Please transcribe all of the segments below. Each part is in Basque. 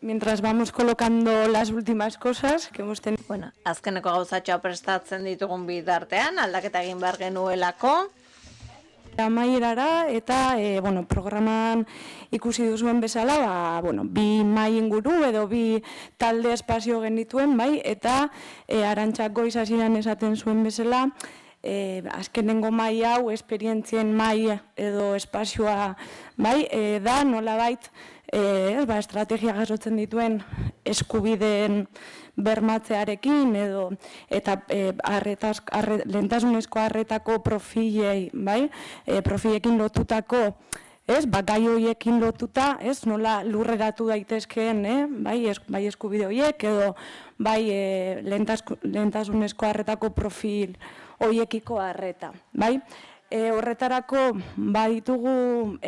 mientras vamos colocando las últimas cosas que hemos tenido. Bueno, azkeneko gauzatxoa prestatzen ditugun bitartean, aldaketa egin behar genuelako. Amaierara eta programan ikusi duzuen bezala, bi mahai inguru edo bi talde espazio genituen, bai, eta Arantxak goiz hasieran esaten zuen bezala, azkenengo mahai hau, esperientzien mahai edo espazioa, bai, da nolabait estrategia jasotzen dituen eskubideen bermatzearekin eta lehentasunezko arretako profilei, bai, profilekin lotutako, gai horiekin lotuta, nola lurreratu daitezkeen, bai eskubide horiek edo bai lehentasunezko arretako profil horiekiko arreta, bai. Horretarako baditugu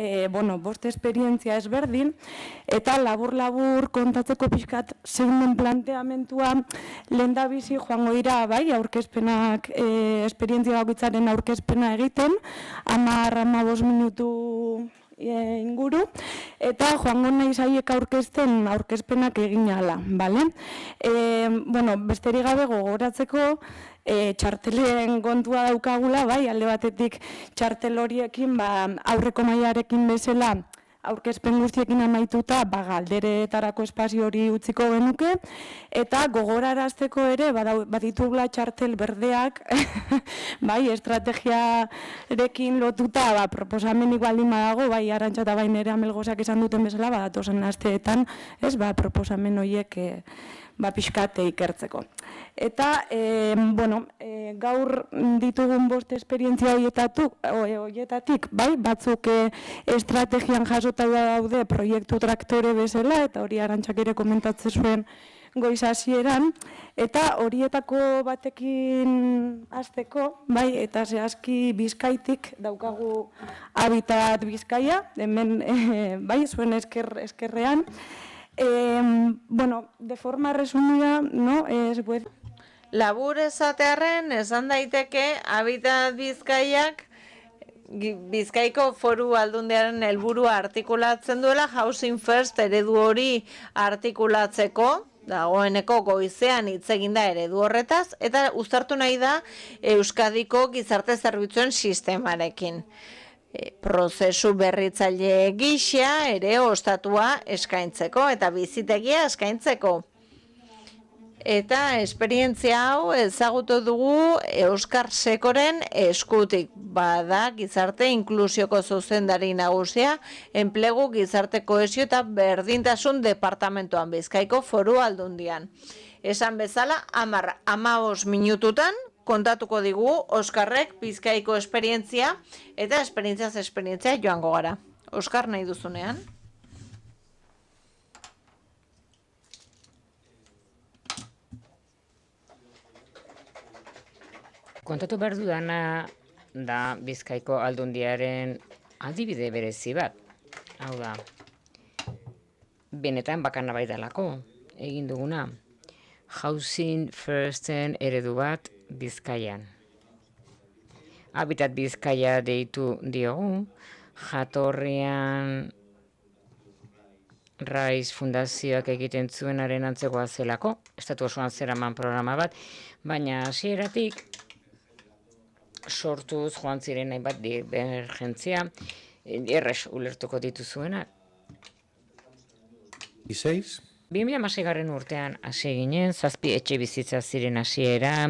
bost esperientzia ezberdin eta labur-labur kontatzeko pixkat zein den planteamentua lehendabizi joango dira bai aurkezpenak, esperientzia bakoitzaren aurkezpena egiten 10-15 minutu inguru eta joango naiz haiek aurkezpenak egin ahala, bale? Besterik gabe gogoratzeko txartelen kontua daukagula, bai, alde batetik txartel horiekin aurreko mailarekin bezala aurkezpen guztiekin amaituta galderetarako espazio hori utziko genuke eta gogorarazteko ere baditugula txartel berdeak bai, estrategiarekin lotuta proposamenik baldin badago, bai, Arantxa eta bai Nerea Melgozak esan duten bezala badatozen asteetan, proposamen horiek pixkate ikertzeko. Eta, gaur ditugun bost esperientzia horietatik, bai, batzuk estrategian jasota daude proiektu traktore bezala, eta hori Arantxak ere komentatzen zuen goiz hasieran, eta horietako batekin hasteko, bai, eta zehazki Bizkaitik daukagu Habitat Bizkaia, hemen, bai, zuen eskerrean. De forma resumida, ¿no? Labur esatearren, esan daiteke Habitat Bizkaiak Bizkaiko Foru Aldundiaren helburua artikulatzen duela, Housing First eredu hori artikulatzeko, dagoeneko goizean hitz egin da eredu horretaz, eta uztartu nahi da Euskadiko gizarte zerbitzuen sistemarekin. Prozesu berritzaile gisa ere ostatua eskaintzeko eta bizitegia eskaintzeko. Eta esperientzia hau ezagutu dugu Euskar Sekoren eskutik, bada gizarte inklusioko zuzendari nagusia, enplegu gizarte kohesio eta berdintasun departamentoan Bizkaiko Foru Aldundian. Esan bezala, 15 minututan kontatuko digu Oskarrek Bizkaiko esperientzia eta esperientziaz esperientzia joango gara. Oskar, nahi duzunean? Kontatu behar dudana da Bizkaiko Aldundiaren adibide berezi bat. Hau da, benetan bakana bai dalako egin duguna. Housing Firsten eredu bat Bizkaian. Habitat Bizkaia deitu diogu, jatorrian Raiz Fundazioak egiten zuenaren antzegoa zelako, estatu osoan zeraman programa bat, baina hasieratik sortuz joan ziren hainbat divergentzia, errez ulertuko dituzuenak. 2006 urtean hasi ginen, 7 etxe bizitza ziren hasiera,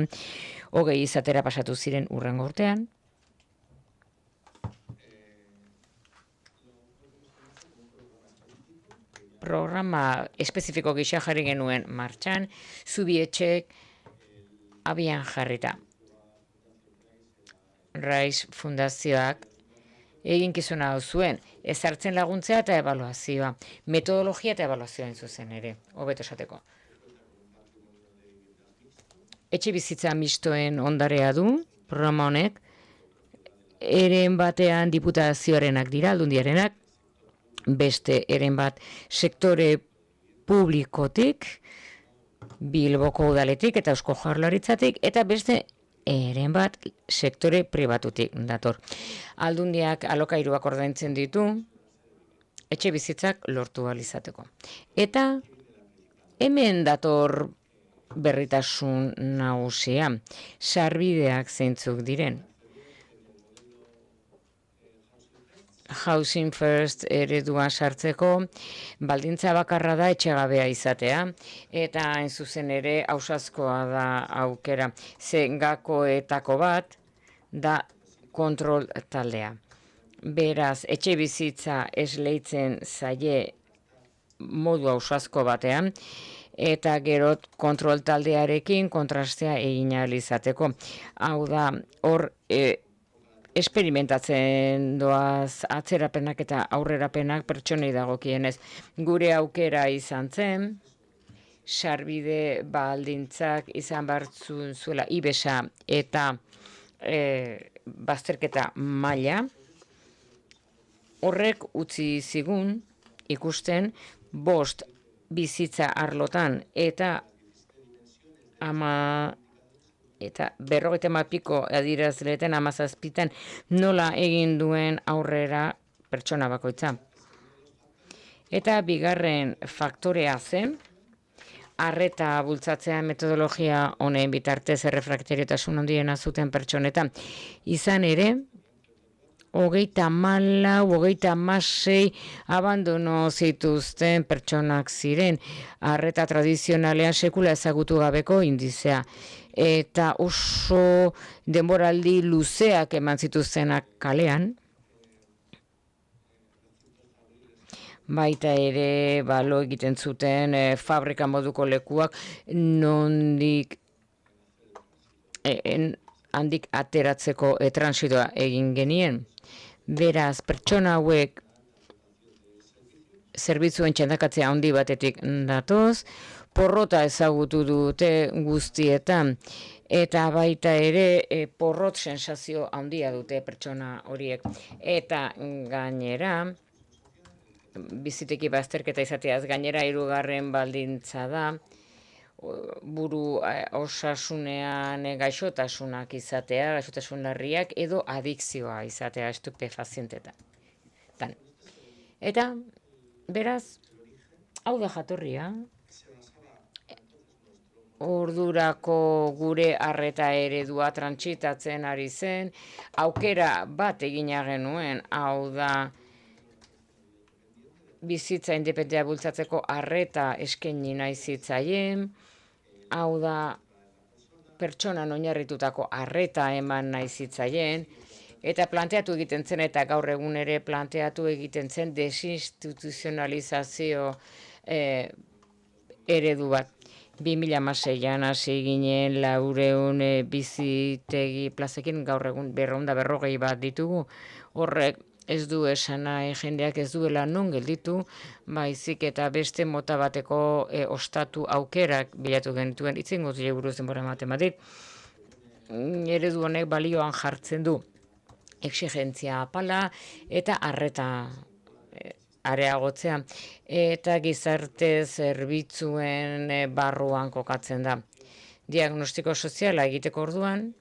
20 izatera pasatu ziren hurrengo urtean. Programa espezifiko gisa jarri genuen martxan, zubi etxek abian jarrita. Raiz Fundazioak eginkizuna hau zuen, ezartzen laguntzea eta ebaluazioa, metodologia eta ebaluazioa zuzen ere, hobeto esateko. Etxe bizitza mistoen ondarea du, programa honek, eren batean diputazioarenak dira, Aldundiarenak, beste eren bat sektore publikotik, Bilboko udaletik eta Eusko Jaurlaritzatik, eta beste eren bat sektore pribatutik dator. Aldundiak alokairuak ordaintzen ditu, etxe bizitzak lortu ahal izateko. Eta Hemen dator berritasun nagusia, sarbideak zeintzuk diren. Housing First ereduan sartzeko baldintza bakarra da etxegabea izatea, eta hain zuzen ere ausazkoa da aukera. Gakoetako bat da kontrol taldea. Beraz, etxe bizitza esleitzen zaie modu ausazko batean, eta gero kontrol taldearekin kontrastea egin ahal izateko. Hau da, hor esperimentatzen doaz atzerapenak eta aurrerapenak pertsonei dagokienez. Gure aukera izan zen, sarbide baldintzak izan bartzun zuela ibesa eta bazterketa maila. Horrek utzi zigun ikusten 5 bizitza arlotan eta 50 adirazleetan 17 nola egin duen aurrera pertsona bakoitza. Eta bigarren faktorea zen, arreta bultzatzea metodologia honen bitartez errefraktariotasun handiena zuten pertsonetan. Izan ere, 34-36 abandono zituzten pertsonak ziren, arreta tradizionalean sekula ezagutu gabeko indizea. Eta oso denboraldi luzeak eman zituztenak kalean. Baita ere, lo egiten zuten fabrika moduko lekuak, nondik handik ateratzeko transitoa egin genien. Beraz, pertsona hauek zerbitzuen txandakatzea handi batetik datoz, porrota ezagutu dute guztietan, eta baita ere porrot sensazio handia dute pertsona horiek. Eta gainera, biziteki bazterketa izateaz gainera 3. baldintza da, buru osasunean gaixotasunak izatea, gaixotasun larriak edo adikzioa izatea estupefazientetan. Eta, beraz, hau da jatorria, ordurako gure arreta eredua trantsitatzen ari zen, aukera bat egina genuen, hau da, bizitza independentea bultzatzeko arreta eskaini nahi zitzaien, hau da pertsonan oinarritutako arreta eman nahi zitzaien, eta planteatu egiten zen, eta gaur egun ere planteatu egiten zen desinstituzionalizazio eredu bat. 2006an hasi ginen 400 bizitegi plazekin, gaur egun 440 bat ditugu, horrek ez du esan nahi jendeak ez duela non gelditu, baizik eta beste mota bateko ostatu aukerak bilatu genituen, itzingo zile buruz denbora matematik. Eredu honek balioan jartzen du exigentzia apala eta arreta areagotzea, eta gizarte zerbitzuen barruan kokatzen da. Diagnostiko soziala egiteko orduan,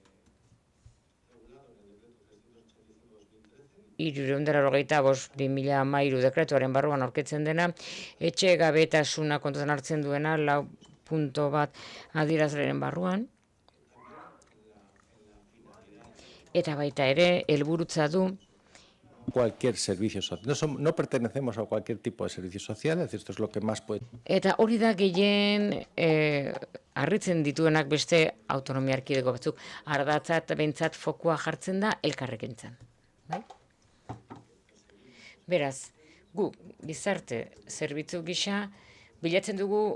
385/2013 dekretuaren barruan aurkitzen dena, etxe gabetasuna kontutan hartzen duena 4.1 adierazleren barruan, eta baita ere helburutza du cualquier servicio social. No pertenecemos a cualquier tipo de servicio social, es decir, esto es lo que más puede. Eta hori da gehien harritzen dituenak beste autonomia erkidego batzuk. Ardatzat behintzat fokua jartzen da elkarrekintzan. Bai? Beraz, gu gizarte zerbitzu gisa bilatzen dugu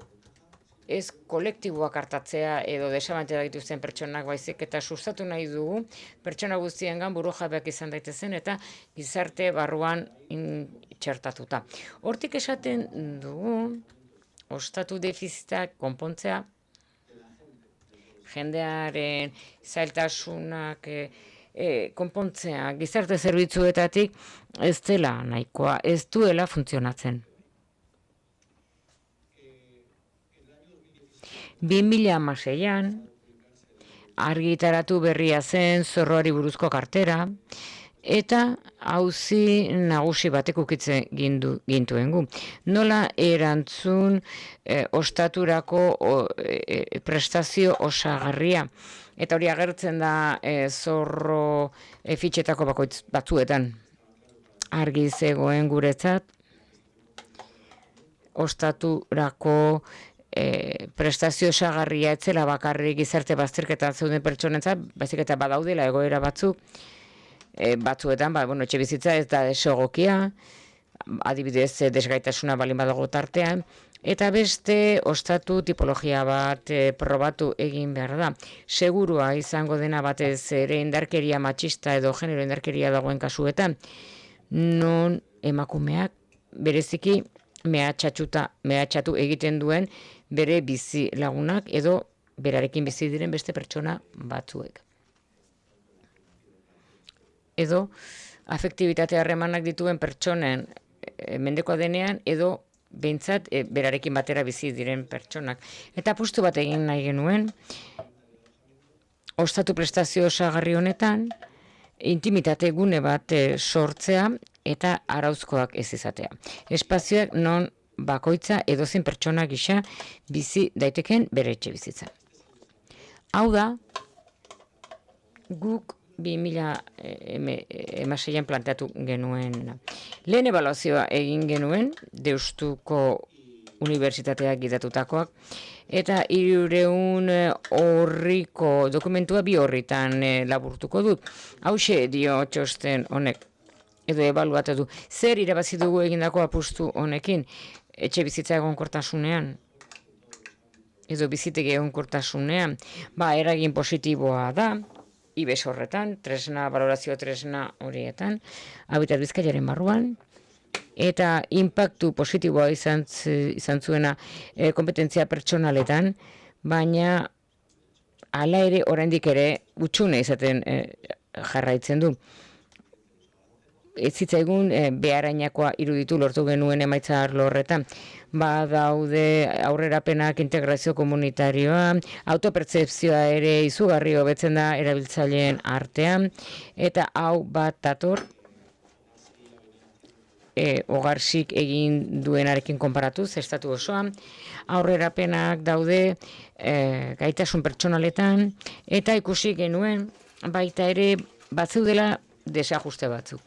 ez kolektiboak hartatzea edo desabantea dituzten pertsonak baizik, eta sustatu nahi dugu pertsona guztiengan burujabeak izan daitezen eta gizarte barruan txertatuta. Hortik esaten dugu ostatu defizitak konpontzea, jendearen zailtasunak konpontzea gizarte zerbitzuetatik ez dela nahikoa, ez duela funtzionatzen. 2016an argitaratu berria zen zorroari buruzko kartera, Eta auzi nagusi batek ukitzen gintuen gu. Nola erantzun ostaturako prestazio osagarria. Eta hori agertzen da zorro fitxetako bakoitz batzuetan. Argi zegoen guretzat, ostaturako prestazio osagarria etzela bakarrik gizarte bazterketan zeuden pertsonentzat, baizik eta badaudela egoera batzuk, batzuetan, etxe bizitza ez da desegokia, adibidez desgaitasuna balin badago tartean, eta beste ostatu tipologia bat probatu egin behar da. Segurua izango dena batez ere indarkeria matxista edo genero indarkeria dagoen kasuetan, non emakumeak bereziki mehatxatu egiten duen bere bizi lagunak edo berarekin bizi diren beste pertsona batzuek. Edo afektibitate harremanak dituen pertsonen mendekoa denean edo behintzat berarekin batera bizi diren pertsonak. Eta apustu bat egin nahi genuen, ostatu prestazio osagarri honetan, intimitate gune bat sortzea eta arauzkoak ez izatea. Espazioak non bakoitza edozein pertsona gisa bizi daiteken bere etxe bizitza. Hau da, guk 2016an planteatu genuen. Lehen ebaluazioa egin genuen, Deustuko Unibertsitateak gidatutakoak, eta 300 orriko dokumentua 2 orritan laburtuko dut. Hauxe dio txosten honek, edo ebaluatu du. Zer irabazi dugu egindako apustu honekin, etxe bizitza egonkortasunean, edo bizitegi egonkortasunean, eragin positiboa da, IBES horretan, balorazio tresna horietan, Habitat Bizkaiaren barruan, eta inpaktu positiboa izan zuena kompetentzia pertsonaletan, baina hala ere oraindik ere utxune izaten jarraitzen du. Ez zitzaigun beharainakoa iruditu lortu genuen emaitza arlo horretan. Badaude aurrerapenak integrazio komunitarioa, autopertzepzioa ere izugarri hobetzen da erabiltzaileen artean, eta hau bat dator ogarsik egin duenarekin konparatuz, estatu osoan, aurrerapenak daude gaitasun pertsonaletan, eta ikusi genuen baita ere batzeudela desajuste batzuk.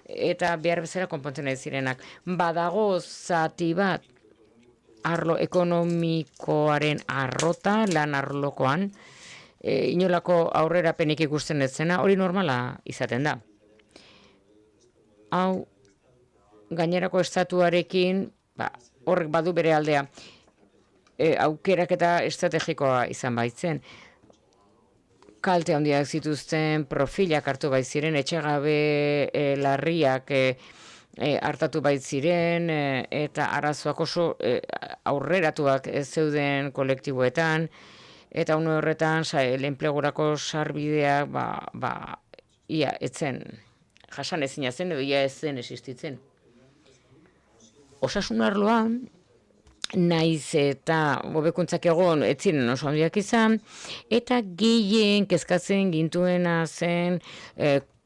Eta behar bezala konpontzen ez zirenak. Badago zati bat arlo ekonomikoaren arrota, lan arlokoan, inolako aurrerapenik ikusten ez zena, hori normala izaten da. Hau, gainerako estatuarekin, horrek badu bere aldea, aukerak eta estrategikoa izan baitzen. Kalte handiak zituzten profilak hartu baitziren, etxegabe larriak hartatu baitziren, eta arazoak oso aurreratuak zeuden kolektiboetan, eta une horretan enplegurako sarbideak ia etzen, jasan ezina zen edo ia ez zen existitzen. Osasun arloan, naiz eta hobekuntzak egon ez ziren oso handiak izan, eta gehien kezkatzen gintuena zen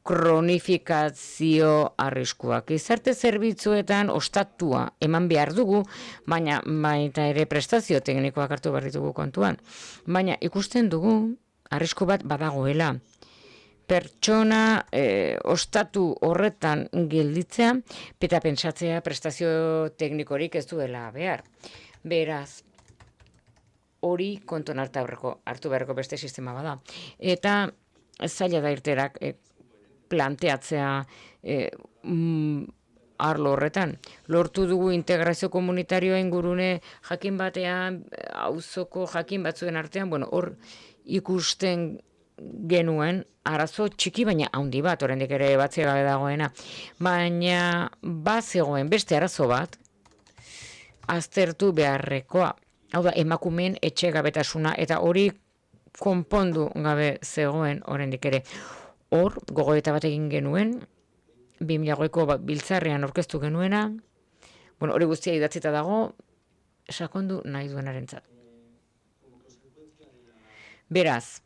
kronifikazio arriskuak. Gizarte zerbitzuetan ostatua eman behar dugu, baina baita ere prestazio teknikoak hartu behar ditugu kontuan. Baina ikusten dugu arrisku bat badagoela. Pertsona ostatu horretan gelditzea, eta pentsatzea prestazio teknikorik ez duela behar. Beraz, hori kontuan hartu beharko beste sistema bada. Eta zaila da irterak planteatzea arlo horretan. Lortu dugu integrazio komunitarioa ingurune jakin batean, auzoko jakin batzuen artean, hor ikusten genuen arazo txiki baina handi bat, oraindik ere batzea gabe dagoena. Baina bazegoen beste arazo bat aztertu beharrekoa. Hau da, emakumeen etxegabetasuna, eta hori konpondu gabe zegoen oraindik ere. Hor, gogoeta bat egin genuen, 2008ko biltzarrean aurkeztu genuena, hori guztia idatzita dago, sakondu nahi duenarentzat. Beraz,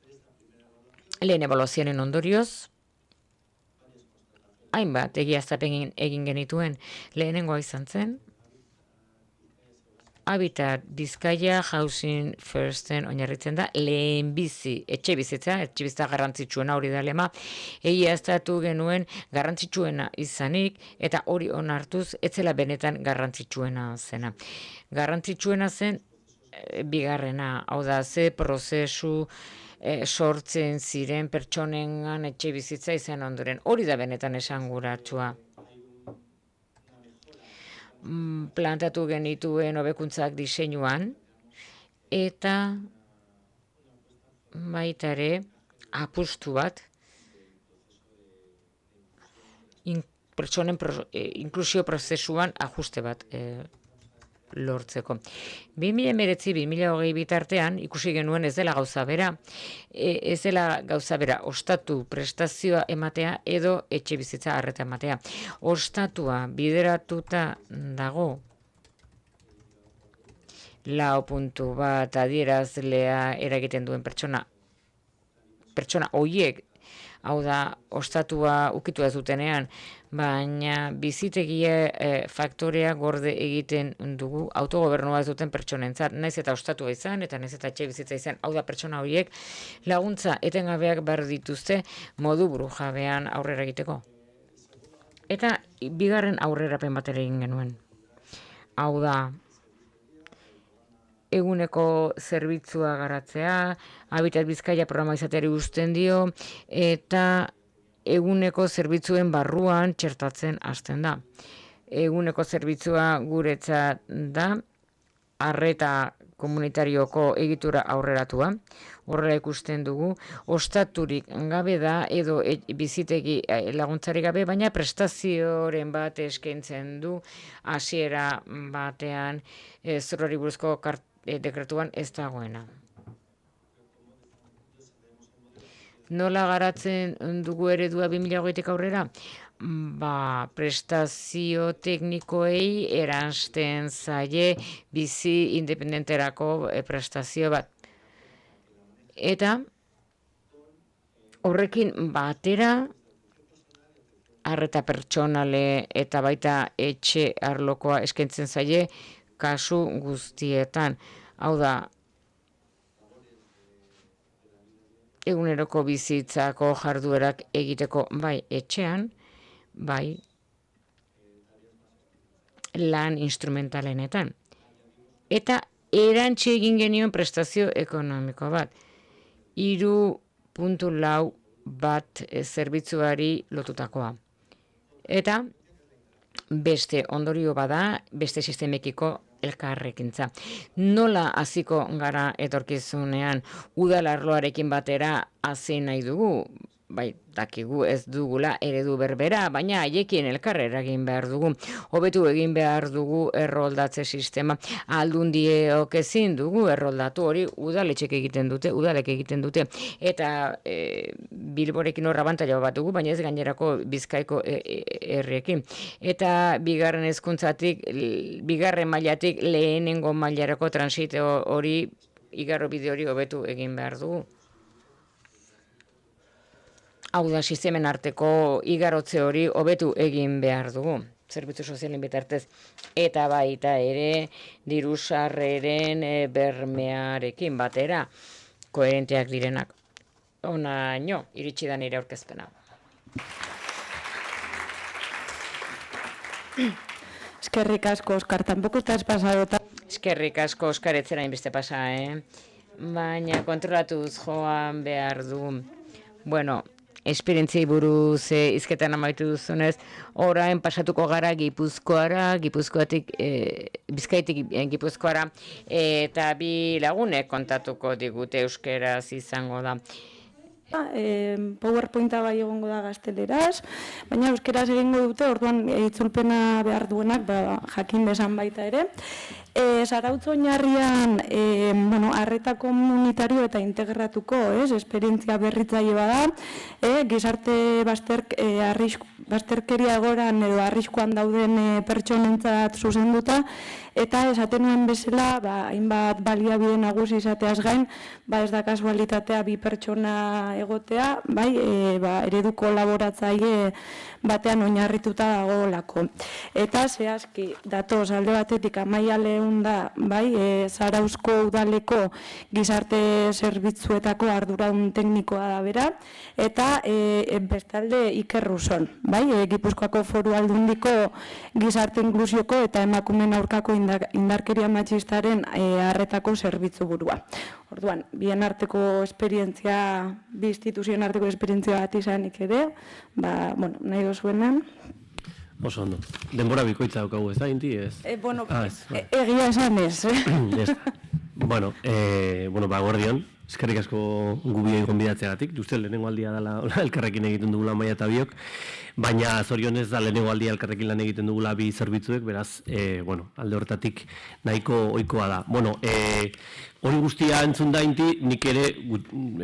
lehen ebaluazioaren ondorioz, hainbat egiaztapen egin genituen. Lehenengoa izan zen, Habitat Bizkaia Housing Firsten oinarritzen da, lehenbizi etxe bizitza garrantzitsuena hori da lema, egiaztatu genuen garrantzitsuena izanik, eta hori onartuz etzela benetan garrantzitsuena zena. Garrantzitsuena zen bigarrena, hau da, ze prozesu sortzen ziren pertsonengan etxe bizitza izan ondoren. Hori da benetan esanguratsua. Plantatu genituen hobekuntzak diseinuan, eta baita ere apustu bat pertsonen inklusio prozesuan ajuste bat lortzeko. 2019-2020 bitartean ikusi genuen ez dela gauza bera, ostatu prestazioa ematea edo etxe bizitza arreta ematea. Ostatua bideratuta dago lau puntu bat adierazlea eragiten duen pertsona horiek, hau da, ostatua ukitu ez dutenean, baina bizitegia faktorea gorde egiten dugu autogobernua ez duten pertsonentzat, naiz eta ostatua izan, eta naiz eta etxe bizitza izan, hau da pertsona horiek laguntza etengabeak behar dituzte modu burujabean aurrera egiteko. Eta bigarren aurrerapen bat ere egin genuen. Hau da, eguneko zerbitzua garatzea, Habitat Bizkaia programa izateari uzten dio, eta eguneko zerbitzuen barruan txertatzen hasten da. Eguneko zerbitzua guretzat da, arreta komunitarioko egitura aurreratua, horrela ikusten dugu, ostaturik gabe da edo bizitegi laguntzarik gabe, baina prestazioren bat eskaintzen du hasiera batean zorrari buruzko dekretuan ez dagoena. Nola garatzen dugu eredua 2020 aurrera? Prestazio teknikoei eransten zaie bizi independenterako prestazio bat. Eta horrekin batera arreta pertsonale eta baita etxe arlokoa eskaintzen zaie kasu guztietan. Hau da, eguneroko bizitzako jarduerak egiteko bai etxean, bai lan instrumentalenetan. Eta erantsi egin genion prestazio ekonomiko bat. 3.4 bat zerbitzuari lotutakoa. Eta beste ondorio bada, beste sistemekiko elkarrekintza. Nola hasiko gara etorkizunean udal arloarekin batera hasi nahi dugu? Bai, dakigu ez dugula eredu berbera, baina haiekin elkarrera egin behar dugu. Hobetu egin behar dugu erroldatze sistema. Aldundiok ezin dugu erroldatu hori udalek egiten dute. Eta Bilborekin horra abantaila bat dugu, baina ez gainerako Bizkaiko herriekin. Eta bigarren hezkuntzatik, bigarren mailatik lehenengo mailarako transite hori, igarro bide hori hobetu egin behar dugu. Hau da, sistemen arteko igarotze hori hobetu egin behar dugu, zerbitzu sozialen bitartez, eta baita ere diru sarreren bermearekin batera koherenteak direnak. Honaino, iritsi da nire aurkezpena. Eskerrik asko, Oskar, tampoco estás pasado tan... Eskerrik asko, Oskar, etzera inbeste pasa, Baina kontrolatuz joan behar du. Bueno, esperientziei buruz hizketan amaitu duzunez, orain pasatuko gara Gipuzkoara, Bizkaitik Gipuzkoara, eta bi lagunek kontatuko digute euskeraz izango da. PowerPointa bai egongo da gazteleraz, baina euskeraz egingo dute, orduan itzulpena behar duenak jakin desan baita ere. Zarautz oinarrian arreta komunitario eta integratuko esperientzia berritzaile bada, gizarte bazterk bazterkeria egoran edo arriskuan dauden pertsonentzat zuzenduta, eta esaten nuen bezala, hainbat baliabide nagusi izateaz gain, ez da kasualitatea bi pertsona egotea, eredu kolaboratzaile batean oinarrituta dagoelako. Eta zehazki, datoz alde batetik Amaia Leun da, Zarauzko udaleko gizarte zerbitzuetako arduradun teknikoa da bera, eta bestalde Iker Ruson, Gipuzkoako Foru Aldundiko gizarte inklusioko eta emakumeen aurkako indarkeria matxistaren arretako zerbitzu burua. Orduan, bien arteko esperientzia, bi instituzioen arteko esperientzia bat izanik ere, nahi dozuenan. Oso ondo. Denbora bikoitza daukagu, ez da, Inti? Egia esan ez. Gordion, eskerrik asko gubioi gonbidatzeagatik. Uste lehenengo aldia dela elkarrekin egiten dugula Amaia eta biok, baina zorionez da lehenengo aldia elkarrekin lan egiten dugula bi zerbitzuek, beraz, alde horretatik nahiko ohikoa da. Hori guztia entzun da, Inti, nik ere,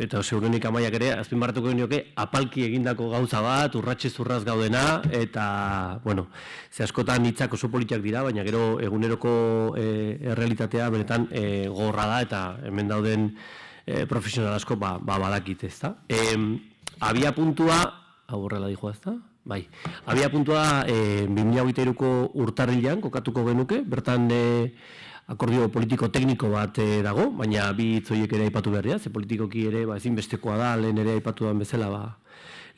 eta segurenik Amaiak ere, azpimarratuko genioke, apalki egindako gauza bat, urratxe zurraz gaudena, eta, ze askotan hitzak oso politiak dira, baina gero eguneroko errealitatea benetan gogorra da, eta hemen dauden profesional asko badakit, ez da. Abia puntua, aurrela dijo, ez da? Bai, abia puntua 2023ko urtarrilean kokatuko genuke, bertan akordio politiko-tekniko bat dago, baina bi hitzoiek ere aipatu behar dira, ze politikoki ere ezinbestekoa da, lehen ere aipatu den bezala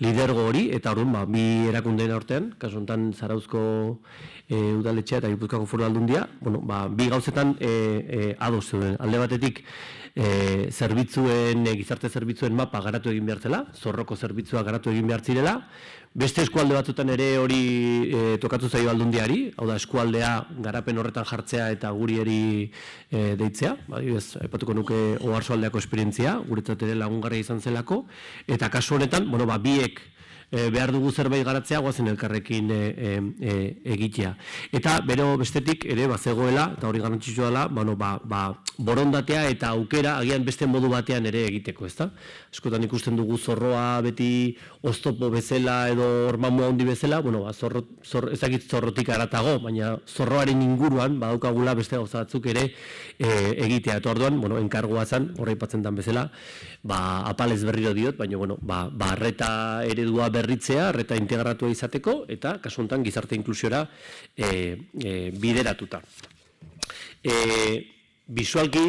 lidergo hori, eta orduan bi erakundeen artean, kasu honetan Zarauzko udaletxea eta Gipuzkoako Foru Aldundia, bi gauzetan ados zeuden. Alde batetik gizarte zerbitzuen mapa garatu egin behar zela, zorroko zerbitzua garatu egin behar zirela, beste eskualde batzutan ere hori tokatu zaio Aldundiari, hau da eskualdea garapen horretan jartzea eta gurieri deitzea, aipatuko nuke Oarsoaldeako esperientzia, guretzat ere lagungarria izan zelako, eta kasu honetan, biek behar dugu zerbait garatzea, goazen elkarrekin egitea. Eta bero bestetik ere bazegoela, eta hori garrantzitsua dela, borondatea eta aukera agian beste modu batean ere egiteko, ezta? Askotan ikusten dugu zorroa beti oztopo bezala edo ormamua handi bezala, ezagit zorrotik aratago, baina zorroaren inguruan badaukagula beste gauza batzuk ere egitea. Eta orduan, enkargoa zen, horra aipatzen den bezala, apalez berriro diot, baina, arreta eredua berritzea, arreta integratua izateko, eta kasu honetan gizarte inklusiora bideratuta. Bisualki,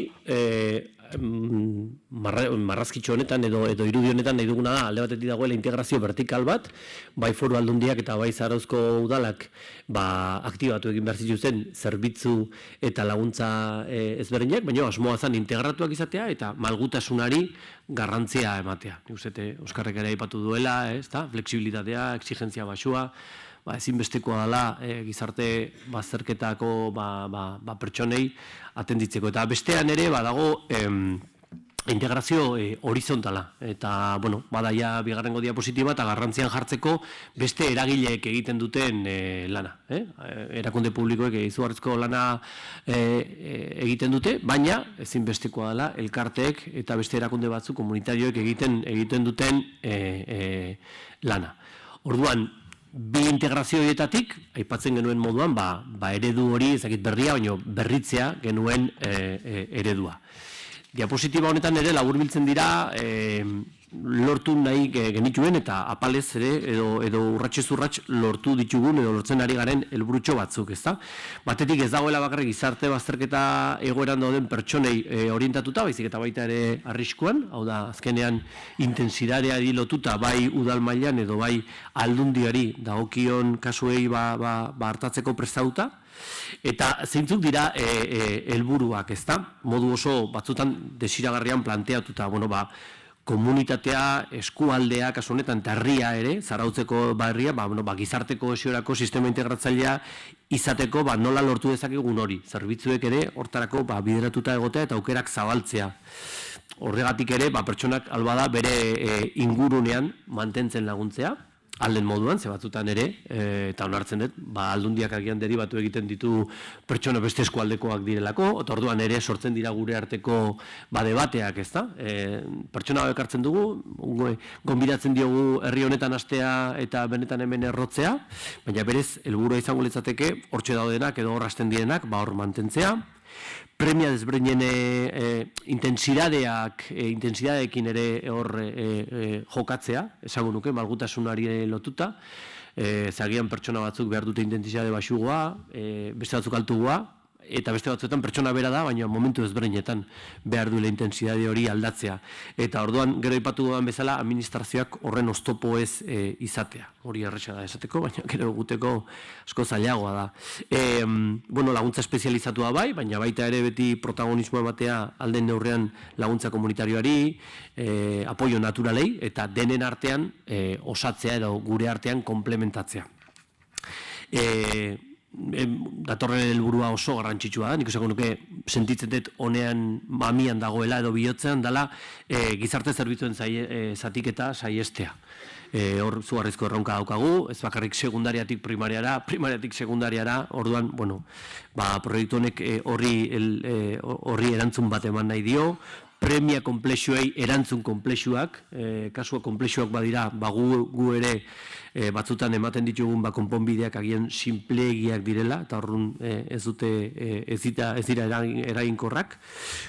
marrazkitxo honetan edo irudi honetan nahi duguna da, alde batetik dagoela integrazio vertikal bat, bai Foru Aldundiak eta bai Zarauzko udalak aktibatu egin behar zituzten zerbitzu eta laguntza ezberdinak, baina asmoa zen integratuak izatea eta malgutasunari garrantzia ematea. Nik uste, Oskarrek ere aipatu duela, fleksibilitatea, exigentzia baxua, ezinbestekoa dela gizarte bazterketako pertsonei atenditzeko. Eta bestean ere badago integrazio horizontala. Eta, badaia bigarrengo diapositiba eta garrantzian jartzeko beste eragileek egiten duten lana. Erakunde publikoek izugarrizko lana egiten dute, baina ezinbestekoa dela elkarteek eta beste erakunde batzuk komunitarioek egiten duten lana. Orduan, bi integrazio horietatik, aipatzen genuen moduan, eredu hori, ezakit berria, baina berritzea genuen eredua. Diapositiba honetan ere laburbiltzen dira lortu nahi genituen eta apalez ere edo urratxez urratx lortu ditugun edo lortzen ari garen helburutxo batzuk, ezta? Batetik ez dagoela bakarrik gizarte bazterketa egoeran dauden pertsonei orientatuta, baizik eta baita ere arriskuan, hau da azkenean intensidadeari lotuta bai udal mailan edo bai aldundiari dagokion kasuei hartatzeko prestatuta. Eta zeintzuk dira helburuak, ezta? Modu oso batzutan desiragarrian planteatuta, komunitatea, eskualdea, kasu honetan, eta herria ere, Zarautzeko herria, gizarte kohesiorako sistema integratzailea izateko, nola lortu dezakegun hori. Zerbitzuek ere, hortarako bideratuta egotea eta aukerak zabaltzea. Horregatik ere, pertsonak albada bere ingurunean mantentzen laguntzea, alden moduan, ze batzutan ere, eta onartzen dut, aldundiak agian deribatu egiten ditu pertsona beste eskualdekoak direlako, eta orduan ere sortzen dira gure arteko debateak, ez da? Pertsona hauek hartzen dugu, gonbidatzen diogu herri honetan hastea eta benetan hemen errotzea, baina berez, helburua izango litzateke, hortxe daudenak edo hor hasten direnak, hor mantentzea, premia desberdinen intensidadeekin ere hor jokatzea, esango nuke, malgutasunari lotuta, zagian pertsona batzuk behar dute intensidade baxugoa, beste batzuk altugoa, eta beste batzuetan pertsona bera da, baina momentu ezberdinetan behar duela intensidade hori aldatzea. Eta orduan, gero aipatu dudan bezala, administrazioak horren oztopo ez izatea. Hori erresa da esateko, baina gero guteko asko zailagoa da. Laguntza espezializatua bai, baina baita ere beti protagonismoa ematea alden neurrean laguntza komunitarioari, apoio naturalei, eta denen artean osatzea edo gure artean komplementatzea. Datorren helburua oso garrantzitsua da, nik esango nuke sentitzen dut honean mamian dagoela edo bihotzean dela gizarte zerbitzuen zatiketa saiestea. Hor zugarrizko erronka daukagu, ez bakarrik sekundariatik primariara, primariatik sekundariara, orduan, proiektu honek horri erantzun bat eman nahi dio, premia konplexuei erantzun konplexuak, kasua konplexuak badira, gu ere batzutan ematen ditugun konponbideak agian sinplegiak direla, eta horren ez dira eraginkorrak.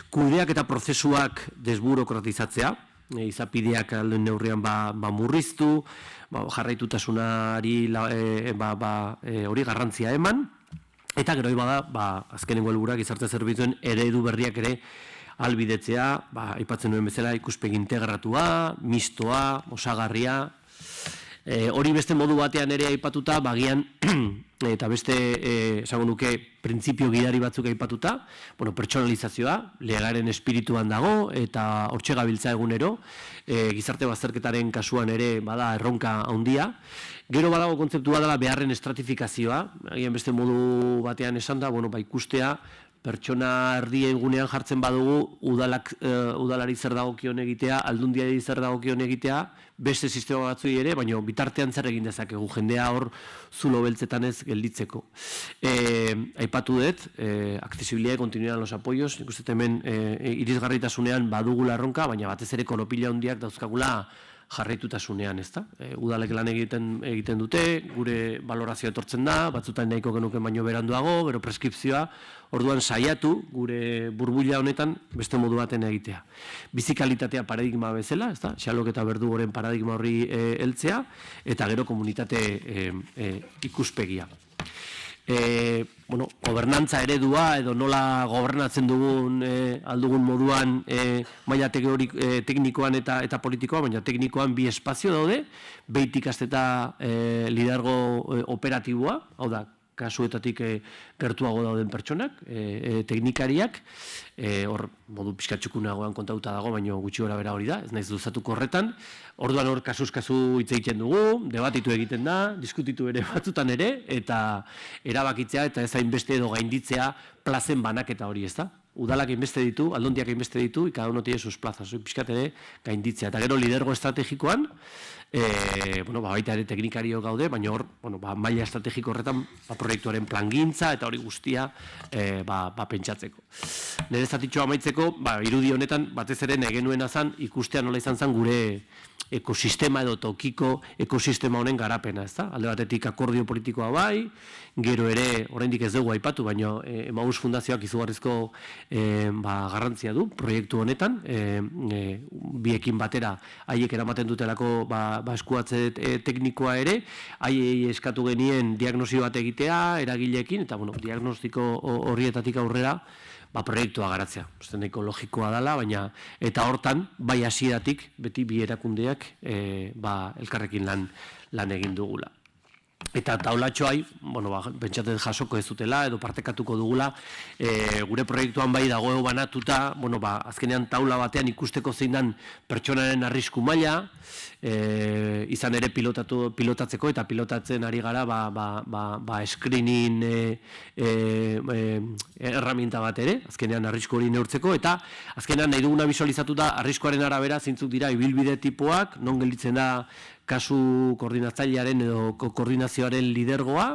Kudeak eta prozesuak desburokratizatzea, izapideak alden neurrian murriztu, jarraitutasunari hori garrantzia eman, eta gero bada, azkenengo helburuak gizarte zerbitzuen eredu berriak ere albidetzea, aipatzen nuen bezala ikuspegi integratua, mistoa, osagarria, hori beste modu batean ere aipatuta, bagian, eta beste, esango nuke, printzipio gidari batzuk aipatuta, pertsonalizazioa, legaren espirituan dago, eta hortxe gabiltza egunero, gizarte bazterketaren kasuan ere bada erronka handia, gero badago kontzeptua dela beharren estratifikazioa, agian beste modu batean esan da, ikustea, pertsona erdien gunean jartzen badugu, udalari zer dagokion egitea, aldundiari zer dagokion egitea, beste sistema batzui ere, baina bitartean zer egin dezakegu, jendea hor zulo beltzetan ez gelditzeko. Aipatu dut, accesibilidad y continuidad en los apoyos, nik uste hemen irisgarritasunean badugula erronka, baina batez ere koropila handiak dauzkagula jarraitutasunean, ezta? Udalek lan egiten dute, gure valorazioa etortzen da, batzutan nahiko genuke baino beranduago, gero preskripzioa, orduan saiatu gure burbuila honetan beste modu baten egitea. Bizikalitatea paradigma bezala, ezta? Xalok eta berdugoren paradigma horri heltzea, eta gero komunitate ikuspegia. Gobernantza eredua edo nola gobernatzen dugun aldugun moduan maila teknikoan eta politikoan, baina teknikoan bi espazio daude, behitik azteta lidergo operatiboa, hau da, kasuetatik gertuago dauden pertsonak, teknikariak, hor modu pixkatxukunagoan kontauta dago, baina gutxi gora bera hori da, ez naiz luzatuko horretan, orduan hor kasuz-kasu hitz egiten dugu, debatitu egiten da, diskutitu ere batzutan ere, eta erabakitzea eta ez hainbeste edo gainditzea plazen banaketa hori, ez da? Udalak hainbeste ditu, aldundiak hainbeste ditu, cada uno tiene sus plazas, pixkat ere gainditzea. Eta gero lidergo estrategikoan, baita ere teknikario gaude, baina hor, maila estrategiko horretan proiektuaren plangintza eta hori guztia pentsatzeko. Nire zatitxo amaitzeko, irudi honetan, batez ere nahi genuena zan, ikustea nola izan zen gure ekosistema edo tokiko ekosistema honen garapena, ez da? Alde batetik akordio politikoa bai, gero ere, oraindik ez dugu aipatu, baina Emaus Fundazioak izugarrizko garrantzia du proiektu honetan, biekin batera haiek eramaten dutelako eskuatze teknikoa ere, haiei eskatu genien diagnosio bat egitea, eragileekin, eta diagnostiko horrietatik aurrera, proiektua garatzea. Nahiko logikoa dela, baina eta hortan, bai hasieratik beti bi erakundeak elkarrekin lan egin dugula. Eta taulatxoai, pentsatzen jasoko ez dutela, edo partekatuko dugula, gure proiektuan bai dago banatuta, azkenean taula batean ikusteko zein dan pertsonaren arrisku maila, izan ere pilotatzeko eta pilotatzen ari gara screening erraminta bat ere, azkenean arrisku hori neurtzeko, eta azkenean nahi duguna visualizatu da arriskuaren arabera zeintzuk dira ibilbide tipoak, non gelditzen da kasu koordinatzailearen edo koordinazioaren lidergoa,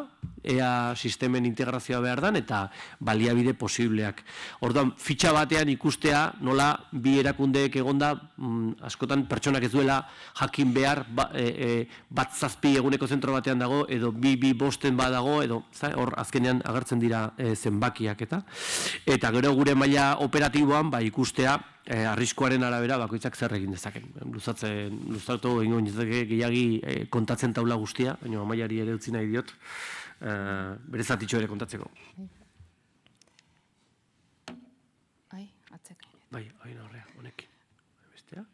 ea sistemen integrazioa behar dan, eta baliabide posibleak. Orduan, fitxa batean ikustea nola bi erakundeek egonda, askotan pertsonak ez duela jakin behar, bat zazpi eguneko zentro batean dago, edo bi bosten badago, edo hor azkenean agertzen dira zenbakiak, eta gero gure maila operatiboan ikustea arriskuaren arabera bakoitzak zer egin dezaken. Luzatu egingo nintzake gehiagi kontatzen taula guztia, baina amaiari ere utzi nahi diot, bere zatitxo ere kontatzeko. Bai, hain horrea, honekin. Bestea?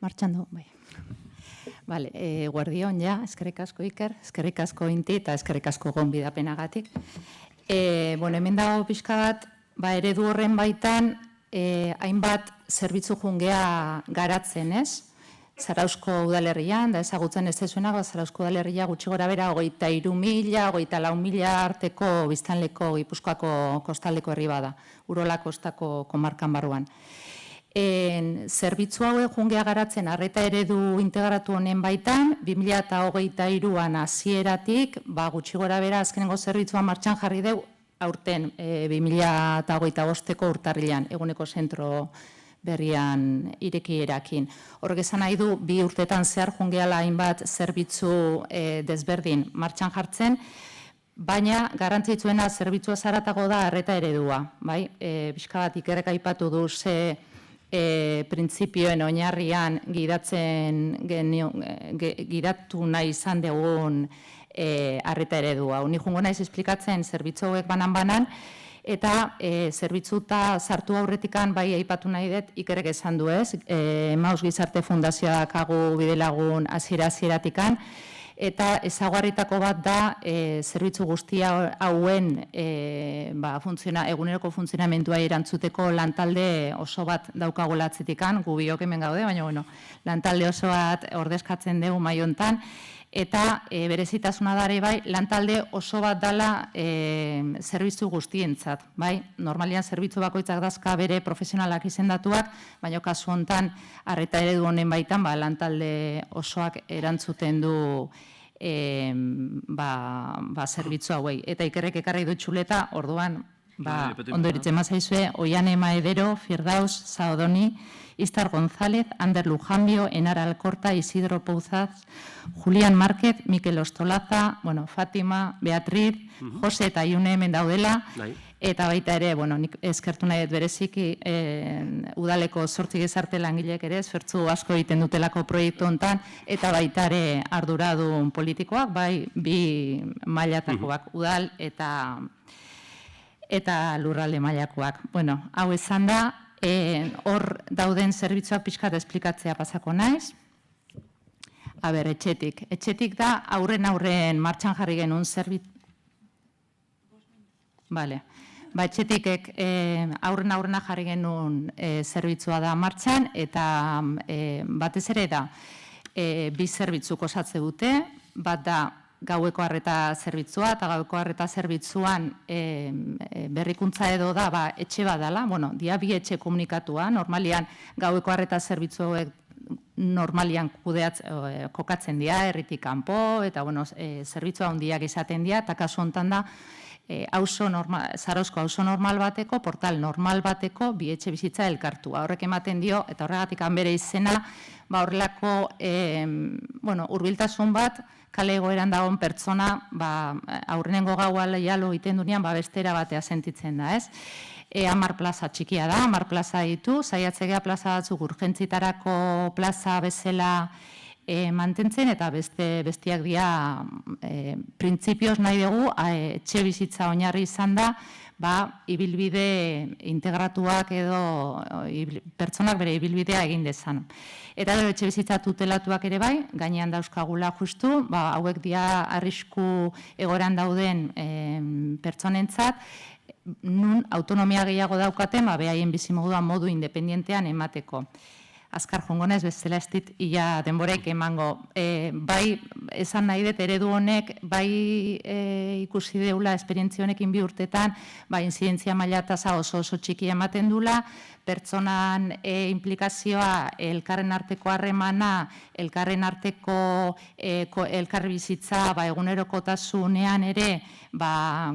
Martxando, bai. Vale, guardion ja, eskerrik asko Iker, eskerrik asko Inti eta eskerrik asko gonbidapenagatik. Hemen dago pixka bat, eredu horren baitan, hainbat zerbitzu jungea garatzen, ez? Zarauzko udalerrian, da ezagutzen ez dezuena, Zarauzko udalerria gutxi gora bera 23.000, 24.000 arteko biztanleko Gipuzkoako kostaldeko herri bada, Urola kostako komarkan barruan. Zerbitzu hauek jungea garatzen arreta eredu integratu honen baitan, 2023an hasieratik, gutxi gora bera azkenengo zerbitzua martxan jarri deu, aurten 2025ko urtarrilean, eguneko zentro berrian irekierakin. Horrek esan nahi du, 2 urtetan zehar jungeala hainbat zerbitzu desberdin martxan jartzen, baina garrantzitsuena zerbitzua zaratago da arreta eredua. Pixka bat Ikerrek aipatu du ze printzipioen oinarrian gidatu nahi izan dugun arreta eredua. Uni jungo naiz esplikatzen zerbitzu hauek banan-banan, eta zerbitzuta sartu aurretikan aipatu nahi dut Ikerrek esan du ez, Emaus Gizarte Fundazioak agu bidelagun hasiera-hasieratikan, eta ezaugarritako bat da zerbitzu guztia hauen eguneroko funtzionamentua erantzuteko lantalde oso bat daukagola atzetikan, gu biok hemen gaude, baina lantalde oso bat ordezkatzen dugu mahai hontan, eta berezitasuna dare lantalde oso bat dala zerbitzu guztientzat. Normalian zerbitzu bakoitzak dazka bere profesionalak izendatuak, baina kasu hontan arreta eredu honen baitan lantalde osoak erantzuten du zerbitzu hauei. Eta Ikerrek ekarri du txuleta, orduan ondo iritzen mazaizue, Oiane Maedero, Firdaus, Saodoni, Iztar González, Ander Lujambio, Enara Alcorta, Isidro Pouzaz, Julián Márquez, Mikel Ostolaza, Fátima, Beatriz, Jose eta Iune hemen daudela, eta baita ere, nik eskertu nahi dut bereziki udaleko 8 gizarte langilek ere, esfertzu asko egiten dutelako proiektu hontan, eta baita ere arduradun politikoak, bi mailatakoak, udal eta lurralde mailakoak. Hau esan da, hor dauden zerbitzuak pixkat esplikatzea pasako naiz. Etxetik. Etxetik da aurren martxan jarri genuen zerbitzu. Etxetik aurrena jarri genuen zerbitzua da martxan, eta batez ere da, 2 zerbitzuk osatze dute, bat da gaueko arreta zerbitzua, eta gaueko arreta zerbitzuan berrikuntza edo da, etxe badala, dia 2 etxe komunikatua, normalian gaueko arreta zerbitzuek normalian kokatzen dira, herritik kanpo, eta zerbitzua handiak izaten dira, eta kasu hontan da, Zarauzko auzo normal bateko, portal normal bateko, 2 etxe bizitza elkartua. Horrek ematen dio, eta horregatik bere izena, horrelako hurbiltasun bat, kale egoeran dagoen pertsona, aurrenengo gaua jalo egiten dunean, bestera batea sentitzen da, ez? 10 plaza txikia da, 10 plaza ditu, saiatzea plaza batzuk urgentzitarako plaza bezala mantentzen, eta bestiak dira printzipioz nahi dugu, etxe bizitza oinarri izan da, ibilbide integratuak edo pertsonak bere ibilbidea egin dezan. Eta gero etxe bizitza tutelatuak ere gainean dauzkagula justu, hauek dira arrisku egoran dauden pertsonentzat, nun autonomia gehiago daukaten, behaien bizimodua modu independientean emateko. azkar jongo naiz, bestela ez dit ia denborek emango. Bai, esan nahi dut eredu honek, bai ikusi deula esperientzia honekin 2 urtetan, bai inzidentzia maila tasa oso txiki ematen dula, pertsonan implikazioa, elkarren arteko harremana, elkarren arteko elkarbizitza, egunerokotasunean ere,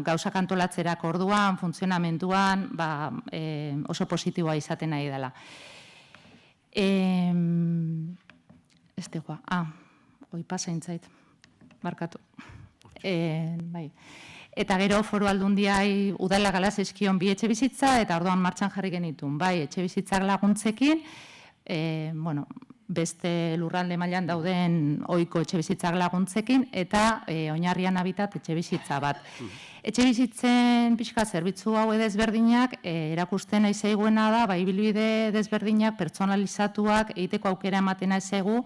gauzak antolatzerak orduan, funtzionamenduan, oso positiboa izaten nahi dela. Hoi pasaintzait, barkatu. Eta gero foru aldundiai udala gala zizkion 2 etxe bizitza, eta orduan martxan jarri genitun. Bai, etxe bizitzak laguntzekin, beste lurralde mailan dauden ohiko etxe bizitzak laguntzekin, eta Oinarrian Habitat etxe bizitza bat. Etxe bizitzen pixka zerbitzu hau desberdinak, erakusten nahi zaiguena da, ibilbide desberdinak, pertsonalizatuak, egiteko aukera ematen nahi zaigu,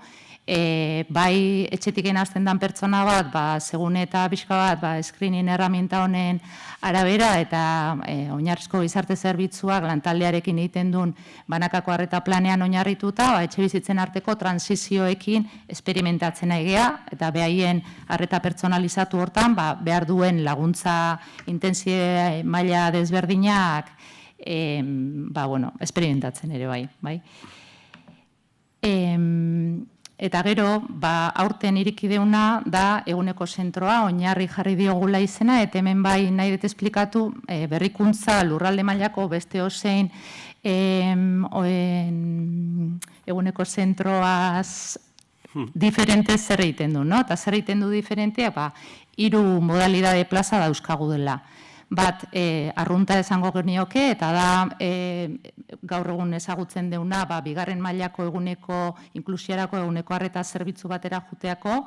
bai etxetik hasten den pertsona bat, segun eta pixka bat, screening erraminta honen arabera, eta oinarrizko gizarte zerbitzuak lantaldearekin egiten duen banakako arreta planean oinarrituta, etxe bizitzen arteko transizioekin esperimentatzen nahi gea, eta behaien arreta pertsonalizatu hortan, behar duen laguntza intensie maila desberdinak esperimentatzen ere bai. Eta gero, aurten iriki deuna da eguneko zentroa, Oinarri jarri diogula izena, eta hemen bai nahi dut esplikatu berrikuntza lurralde mailako beste ozein eguneko zentroaz diferente zer egiten du, eta zer egiten du diferentea, 3 modalidade plaza dauzkagu dela. Bat, arrunta esango genioke, eta da gaur egun ezagutzen deuna, 2. mailako eguneko, inklusiarako eguneko arreta zerbitzu batera juteako,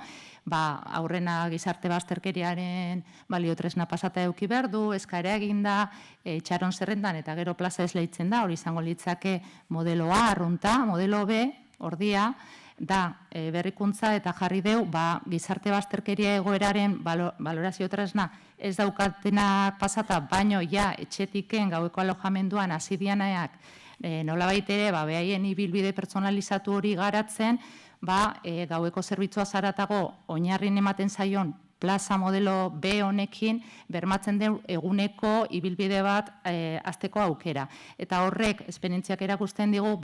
aurrena gizarte bazterkeriaren baliotresna pasata eduki behar du, eskaera eginda, itxaron zerrendan, eta gero plaza esleitzen da, hori izango litzake modelo A, arrunta, modelo B, ordia, da berrikuntza eta jarri deu, gizarte bazterkeria egoeraren balorazio tresna ez daukatenak pasata, baino ja etxetiken gaueko alojamenduan hasi dianak nolabait ere, behaien ibilbide pertsonalizatu hori garatzen, gaueko zerbitzua zaratago Oinarrin ematen zaion plaza modelo B honekin bermatzen den eguneko ibilbide bat hasteko aukera. Eta horrek, esperientziak erakusten digu,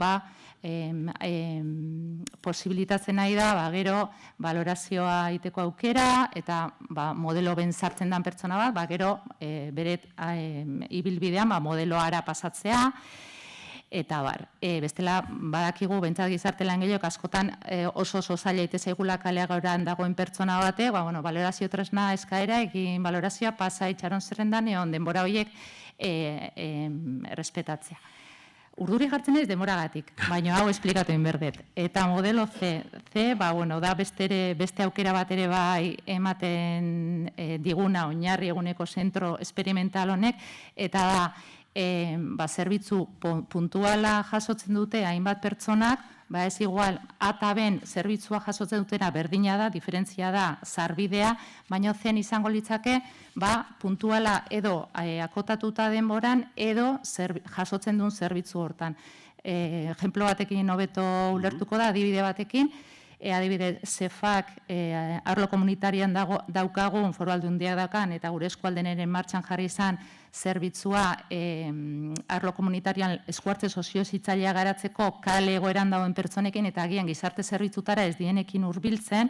posibilitatzen nahi da, gero valorazioa egiteko aukera, eta modelo ben sartzen den pertsona bat, gero bere ibilbidean modelo ara pasatzea, eta bestela badakigu bentsat gizarte langileok askotan oso zaila ite zaigula kaleagoran dagoen pertsona bate, valorazio tresna eskaera, egin valorazioa pasa itxaron zerrendan, egon denbora horiek errespetatzea. Urduri jartzen ez demoragatik, baina hau esplikatu inberdet. Eta modelo C, da beste aukera bat ere ematen diguna Oinarri eguneko zentro esperimental honek, eta da, zerbitzu puntuala jasotzen dute hainbat pertsonak, ez igual, ataben zerbitzua jasotzen dutena berdina da, diferentzia da, zarbidea, baina zen izango litzake, puntuala edo akotatuta denboran, edo jasotzen duen zerbitzu hortan. Ejemplo batekin hobeto ulertuko da, adibide batekin, adibide, Zefak arlo komunitarian daukagun, foru aldundiak daukan, eta gure eskualden ere martxan jarri izan zerbitzua arlo komunitarian eskuartze soziozitzailea garatzeko kale egoeran dagoen pertsonekin, eta agian gizarte zerbitzutara ez dienekin hurbiltzen,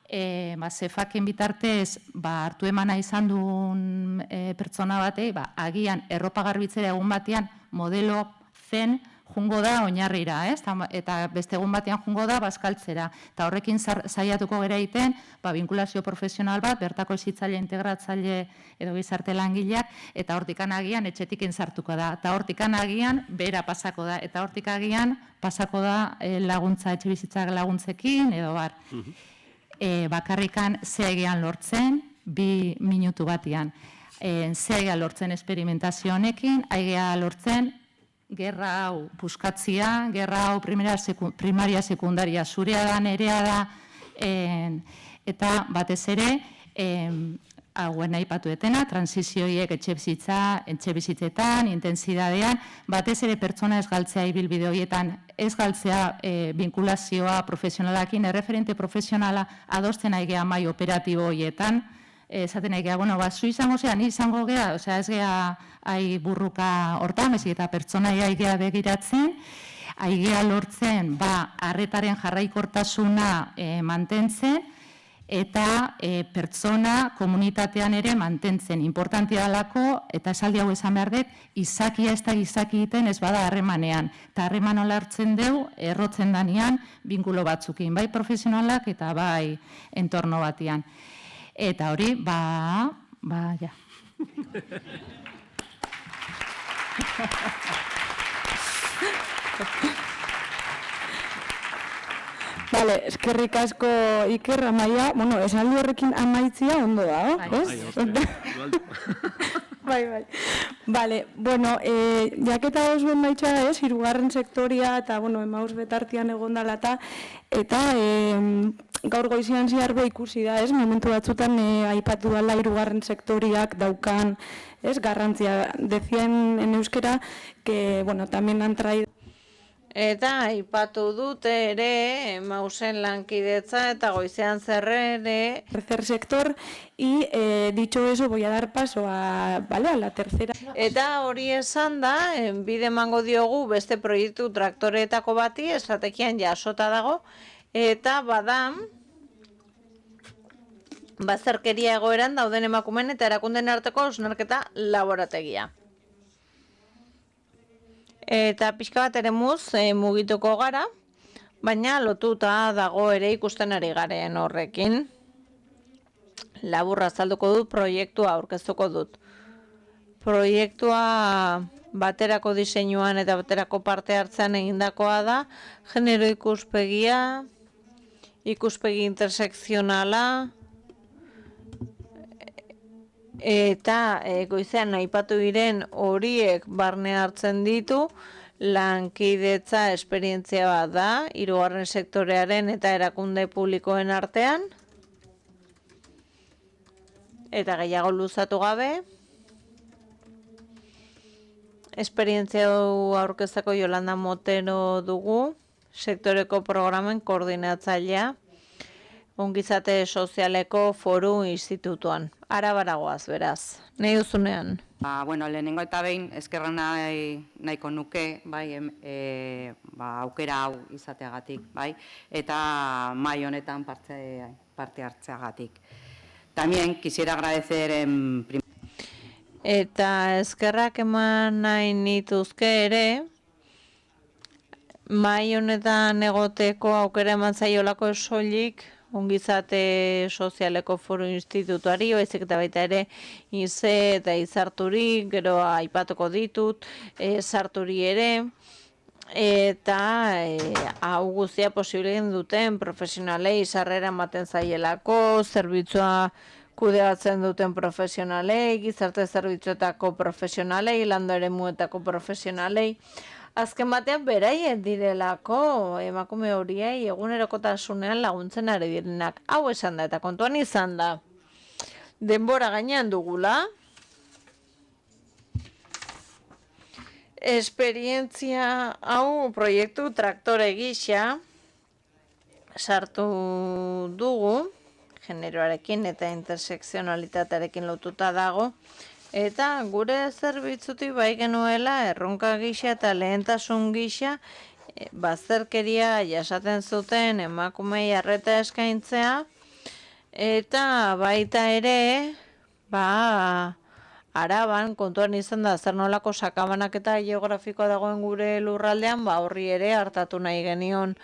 Zefaken bitartez hartu emana izan duen pertsona batei, agian erropa garbitzera egun batean modelo zen jungo da Oinarrira, eta beste egun batean jungo da bazkaltzera. Eta horrekin saiatuko gera egiten, binkulazio profesional bat, bertako hezitzaile, integratzaile edo gizarte langileak, eta hortikan agian etxetiken sartuko da. Eta hortikan agian bera pasako da, eta hortik agian pasako da laguntza etxe bizitzak laguntzekin, edo bakarrikan zeegean lortzen, 2 minutu batian. Zeegean lortzen esperimentazio honekin, aigea lortzen, gerra hau puskatzia, gerra hau primaria, sekundaria, zurea da, nerea da, eta batez ere, hauen aipatu etena, transizioiek etxe bizitzetan, intensidadean, batez ere pertsona ez galtzea ibilbide horietan ez galtzea vinkulazioa profesionalakin, erreferente profesionala adosten aigea mai operatibo horietan, esaten aigea, bueno, zu izango zea, ni izango gea, osea, ez gea burruka hortan, ez eta pertsonaia aigea begiratzen, aigea lortzen, arretaren jarraikortasuna mantentzen, eta pertsona komunitatean ere mantentzen. Importantia dalako, eta esaldi hau esan behar dut, izakia ez da izaki egiten ez bada harremanean. Eta harreman hola hartzen deu, errotzen danean, binkulo batzukin, bai profesionalak eta bai entorno batian. Eta hori, ja. Vale, eskerrik asko Iker, Amaia. Bueno, esaldi horrekin amaitzia ondo da, ez? Bai. Vale, bueno, jaketa osuen baitxa ez, hirugarren sektoria eta, bueno, emaus betartian egondala eta gaur goizian ziarbe ikusi da, ez? Momentu batzutan aipatu dala hirugarren sektoriak daukan, ez? Garrantzia. Decían en euskera que, bueno, también han traído. Eta aipatu dute ere, emausen lankidetza eta goizean zerre Tercer sector, y dicho eso voy a dar paso a la tercera. Eta hori esan da, bide emango diogu beste proiektu traktoreetako bati, estrategian jasota dago, eta bada, bazterkeria egoeran dauden emakumeen eta erakunden arteko hausnarketa laborategia. Eta pixka bat eremuz mugituko gara, baina lotuta dago ere ikusten ari garen horrekin. Laburra azalduko dut, proiektua aurkeztuko dut. Proiektua baterako diseinuan eta baterako parte hartzean egindakoa da, genero ikuspegia, ikuspegi intersekzionala, eta goizean aipatu diren horiek barne hartzen ditu, lankidetza esperientzia bat da, hirugarren sektorearen eta erakunde publikoen artean, eta gehiago luzatu gabe, esperientzia aurkezteko Yolanda Motero dugu, sektoreko programen koordinatzailea, Ongizate Sozialeko Foru Institutuan. Arabaragoaz, beraz. Nahi duzunean. Bueno, lehenengo eta behin eskerra nahiko nuke, bai, aukera hau izateagatik, bai, eta mai honetan parte hartzeagatik. También quisiera agradecer Eta eskerrak eman nahi nituzke ere, mai honetan egoteko aukera eman zaiolako soilik, Ongizate Sozialeko Foru Institutuari, baizik eta baita ere IZE eta izarturi, gero aipatuko ditut, sarturi ere, eta hau guztia posible duten profesionalei sarrera ematen zaielako, zerbitzua kudeatzen duten profesionalei, gizarte zerbitzuetako profesionalei, lando eremuetako profesionalei, azken batean beraien direlako emakume horiei egunerokotasunean laguntzen ari direnak. Hau esan da eta kontuan izan da. Denbora gainean dugula. Esperientzia hau proiektu traktore gisa sartu dugu, generoarekin eta intersekzionalitatearekin lotuta dago, eta gure zerbitzutik bai genuela erronka gisa eta lehentasun gisa bazterkeria jasaten zuten emakumei arreta eskaintzea, eta baita ere Araban kontuan izan da zer nolako sakabanak eta geografikoa dagoen gure lurraldean, horri ere hartatu nahi genion.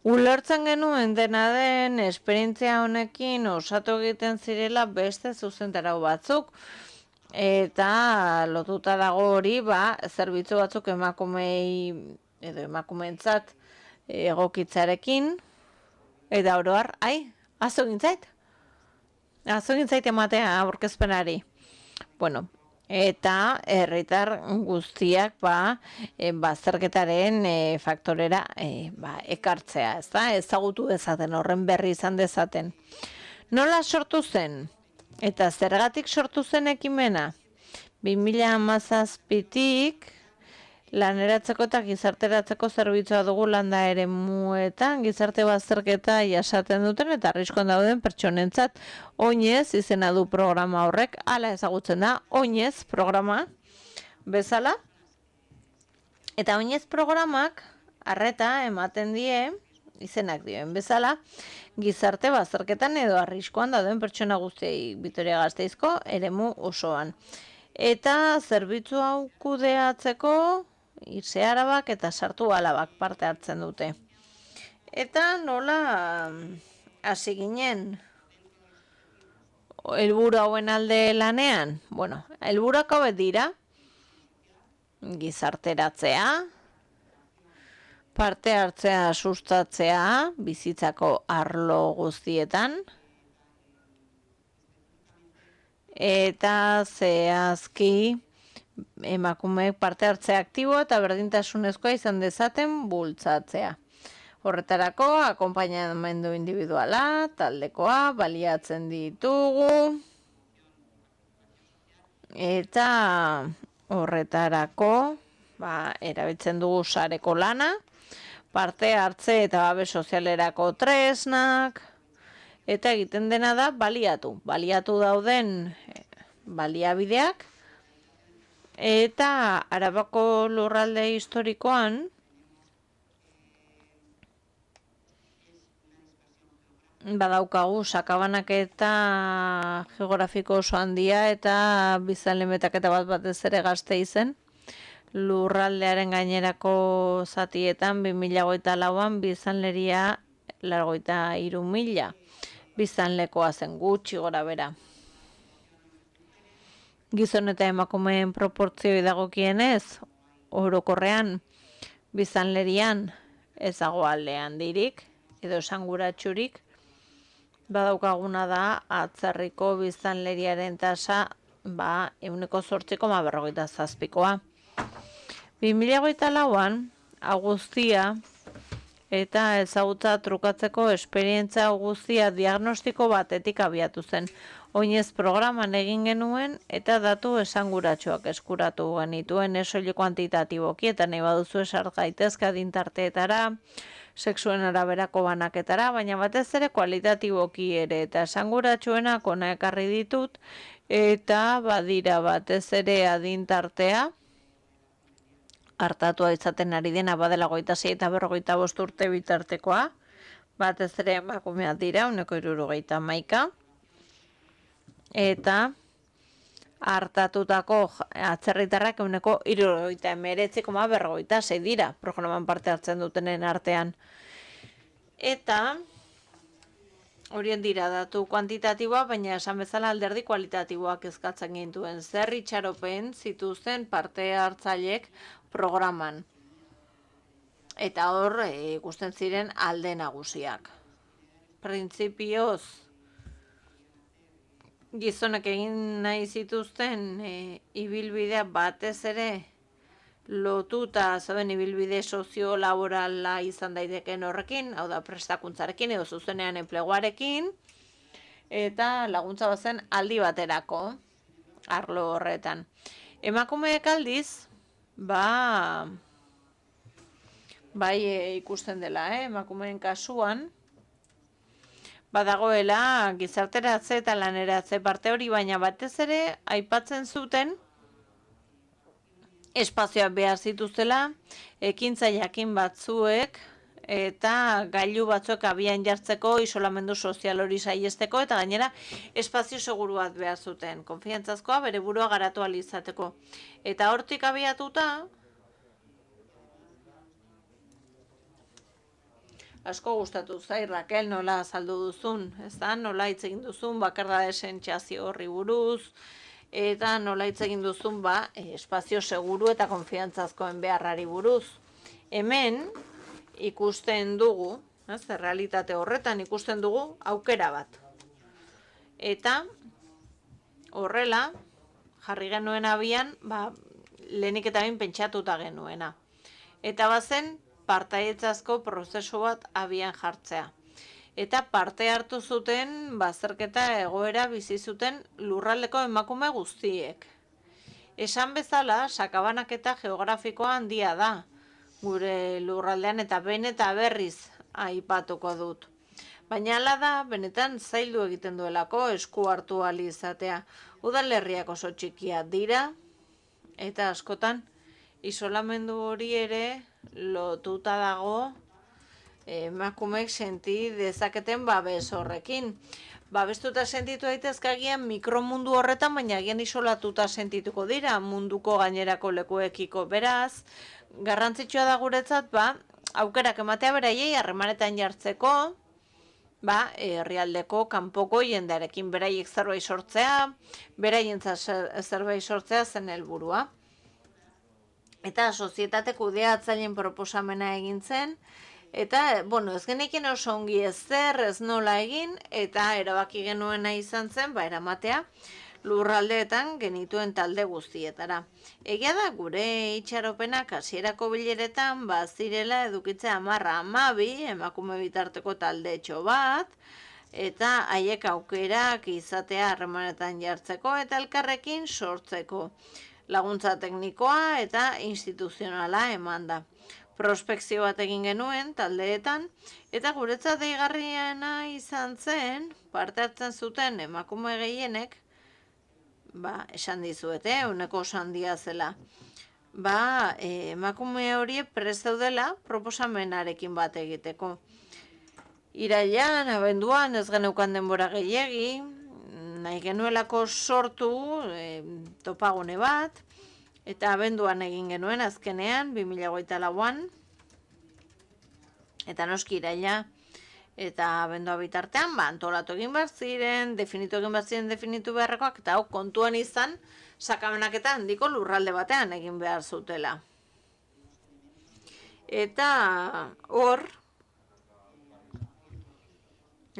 Ulertzen genuen dena den esperientzia honekin osatu egiten zirela beste zuzentarau batzuk, eta lotuta dago hori, zerbitzu batzuk emakumei edo emakumeentzat egokitzarekin, eta oroar, azo gintzait ematea aurkezpenari. Bueno, eta herritar guztiak bazterketaren faktorera ekartzea, ezagutu dezaten, horren berri izan dezaten. Nola sortu zen? Eta zergatik sortu zen ekimena? 2017tik Laneratzeko eta gizarteratzeko zerbitzua dugu landa eremuetan, gizarte bazterketa jasaten duten eta arriskuan dauden pertsonentzat. Oinez izena du programa horrek, hala ezagutzen da, Oinez programa bezala. Eta Oinez programak arreta ematen die, izenak dioen bezala, gizarte bazterketan edo arriskuan dauden pertsona guztiei Vitoria-Gasteizko eremu osoan. Eta zerbitzu hau kudeatzeko Irse Arabak eta Sartu Alabak parte hartzen dute. Eta nola hasi ginen helburu hauen alde lanean? Bueno, helburuak hauek dira gizarteratzea, parte hartzea sustatzea bizitzako arlo guztietan, eta zehazki emakumeek parte hartzea aktibo eta berdintasunezkoa izan dezaten bultzatzea. Horretarako, akonpainamendu individuala, taldekoa, baliatzen ditugu, eta horretarako erabiltzen dugu sareko lana, parte hartze eta babes sozialerako tresnak, eta egiten dena da baliatu dauden baliabideak, eta Arabako lurralde historikoan badaukagu sakabanak eta geografiko oso handia eta biztanle metaketa batez ere Gasteizen. Lurraldearen gainerako zatietan 2024an biztanleria 83.000 biztanlekoa zen, gutxi gora bera. Gizon eta emakumeen proportzioi dagokienez, orokorrean biztanlerian ez dago alde handirik edo esanguratsurik, badaukaguna da atzerriko biztanleriaren tasa 8,47%. 2024an guztia eta ezagutza trukatzeko esperientzia guztia diagnostiko batetik abiatu zen. Oinez programan egin genuen eta datu esanguratsuak eskuratu genituen esoile kuantitatiboki eta nahi baduzu esar gaitezke adintarteetara, sexuen araberako banaketara, baina batez ere kualitatiboki ere eta esanguratsuenak hona ekarri ditut eta badira batez ere adintartea hartatua izaten ari dena badela 26 eta 45 urte bitartekoa, batez ere emakumeak dira 71%, eta hartatutako atzerritarrak 79,46 dira programan parte hartzen dutenen artean. Eta horien dira datu kuantitatiboa, baina esan bezala alderdi kualitatiboak eskatzen gintuen. Zer itxaropen zituzten parte hartzaileek programan. Eta hor ikusten ziren alde nagusiak. Printzipioz, gizonek egin nahi zituzten ibilbidea batez ere lotuta zeuden ibilbide sozio-laborala izan daiteken horrekin, hau da prestakuntzarekin edo zuzenean enpleguarekin, eta laguntza bazen aldi baterako arlo horretan. Emakumeek aldiz, bai ikusten dela, emakumeen kasuan, badagoela gizarteratze eta laneratze parte hori, baina batez ere aipatzen zuten espazioak behar zituztela, ekintza jakin batzuek eta gailu batzuek abian jartzeko isolamendu sozial hori saihesteko eta gainera espazio seguru bat behar zuten, konfiantzazkoa bere burua garatu ahal izateko. Eta hortik abiatuta, asko gustatu zait, Raquel, nola azaldu duzun, ez da? Nola hitz egin duzun bakardade sentsazio horri buruz, eta nola hitz egin duzun espazio seguru eta konfiantzazkoen beharrari buruz. Hemen ikusten dugu, realitate horretan ikusten dugu aukera bat. Eta horrela jarri genuen abian, lehenik eta bain pentsatuta genuena. Eta bazen partaidetzazko prozesu bat abian jartzea. Eta parte hartu zuten bazterketa egoera bizi zuten lurraldeko emakume guztiek. Esan bezala, sakabanaketa geografikoa handia da, gure lurraldean eta behin eta berriz aipatuko dut. Baina hala da, benetan zaildu egiten duelako esku hartu ahal izatea. Udalerriak oso txikiak dira, eta askotan isolamendu hori ere lotuta dago emakumeek senti dezaketen babes horrekin. Babestuta sentitu daitezke agian mikromundu horretan, baina agian isolatuta sentituko dira munduko gainerako lekuekiko. Beraz, garrantzitsua da guretzat, aukerak ematea beraiei harremanetan jartzeko, herrialdeko kanpoko jendearekin beraiek zerbait sortzea, beraientzat zerbait sortzea zen helburua. Eta sozietate kudeatzaileen proposamena egin zen, eta, ez genekien oso ongi ezer, ez nola egin, eta erabaki genuena izan zen, eramatea, lurraldeetan genituen talde guztietara. Egia da, gure itxaropenak hasierako bileretan, zirela edukitzea 10-12 emakume bitarteko taldetxo bat, eta haiek aukerak izatea harremanetan jartzeko, eta elkarrekin sortzeko. Laguntza teknikoa eta instituzionala eman da. Prospekzio bat egin genuen taldeetan, eta guretzat deigarriena izan zen, parte hartzen zuten emakume gehienek, esan dizuete, uneko oso handia zela, emakume horiek prest daudela proposamenarekin bat egiteko. Irailean, abenduan, ez geneukan denbora gehiegi, nahi genuelako sortu topagune bat, eta abenduan egin genuen azkenean, 2024an, eta noski iraila, eta abendua bitartean, antolatu egin behar ziren, definitu egin behar ziren definitu beharrekoak, eta kontuan izan, sakabanaketa handiko lurralde batean egin behar zutela. Eta hor,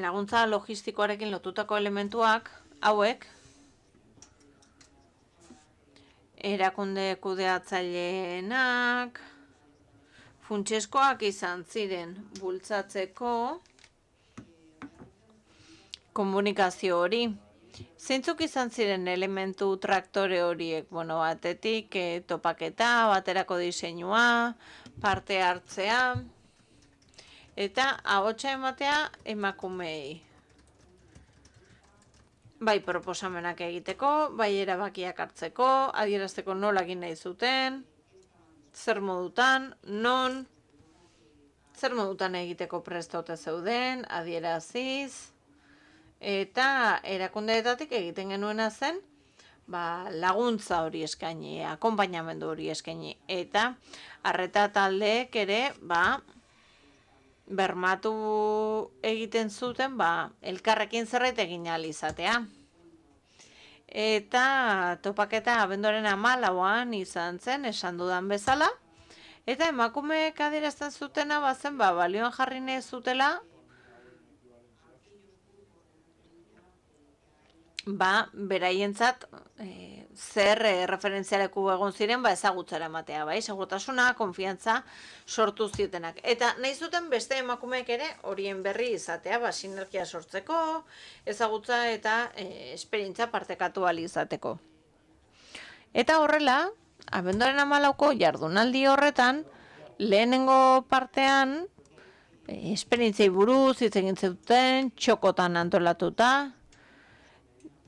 laguntza logistikoarekin lotutako elementuak, hauek, erakunde kudeatzaileenak, funtsezkoak izan ziren bultzatzeko komunikazio hori. Zeintzuk izan ziren elementu traktore horiek? Batetik topaketa, baterako diseinua, parte hartzea, eta ahotsa ematea emakumeei. Bai proposamenak egiteko, bai erabakiak hartzeko, adierazteko nola egin nahi zuten, zer modutan, non, zer modutan egiteko prestote zeuden, adieraziz, eta erakundeetatik egiten genuena zen, laguntza hori eskaini, akonpainamendu hori eskaini, eta arreta taldeek ere, bermatu egiten zuten, elkarrekin zerbait egin ahal izatea. Eta topaketa abenduaren 14an izan zen, esan dudan bezala, eta emakumeek adierazten zutena bazen, balioan jarri nahi zutela, beraientzat zer referentzialeku egon ziren ezagutzara ematea, segurtasuna, konfiantza sortu zietenak. Eta nahi zuten beste emakumeek ere horien berri izatea, sinergia sortzeko, ezagutza eta esperientza partekatu ahal izateko. Eta horrela, abenduaren 14ko jardunaldi horretan, lehenengo partean, esperientziei buruz hitz egin zuten, txokotan antolatuta,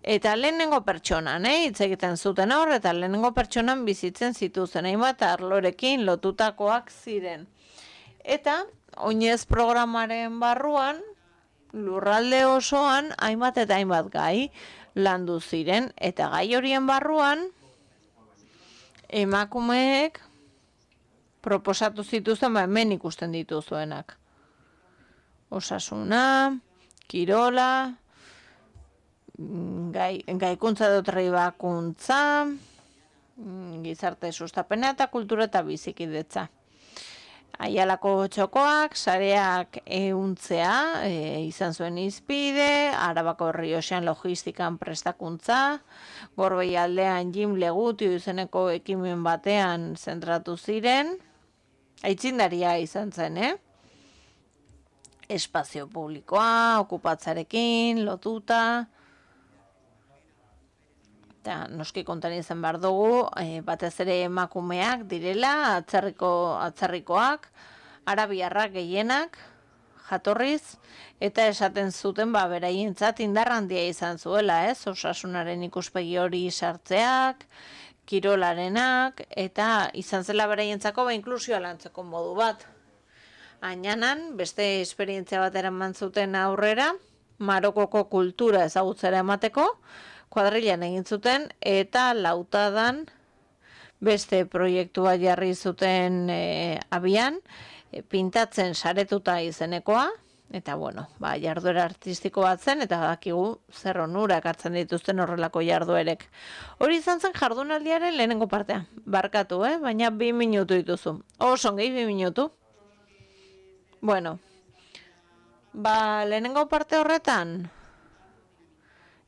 eta lehenengo pertsonan, hitz egiten zuten hor, eta lehenengo pertsonan bizitzen zituzen, hainbat arlorekin lotutakoak ziren. Eta, oinez programaren barruan, lurralde osoan, hainbat eta hainbat gai landu ziren, eta gai horien barruan, emakumeek proposatu zituzen, hemen ikusten dituzuenak. Osasuna, kirola, gaikuntza edo trebakuntza, gizarte sustapena eta kultura eta bizikidetza. Aialako txokoak, sareak ehuntzea izan zuen izpide, Arabako Errioxan logistikan prestakuntza, Gorbei aldean Jim Legutio izeneko ekimen batean zentratu ziren, aitzindaria izan zen, espazio publikoa, okupatzarekin, lotuta, Eta noski kontan izan behar dugu, batez ere emakumeak direla, atzerrikoak, arabiarrak gehienak, jatorriz, eta esaten zuten beraientzat indar handia izan zuela, osasunaren ikuspegi hori sartzeak, kirolarenak, eta izan zela beraientzako inklusioa lantzeko modu bat. Ainanan, beste esperientzia bat eraman zuten aurrera, Marokoko kultura ezagutzera emateko, kuadrilan egin zuten, eta lautadan beste proiektua jarri zuten abian, pintatzen saretuta izenekoa, eta jarduera artistiko bat zen, eta badakigu zer onurak hartzen dituzten horrelako jarduerek. Hori izan zen jardunaldiaren lehenengo partea. Barkatu, baina 2 minutu dituzu. Osongi 2 minutu. Lehenengo parte horretan,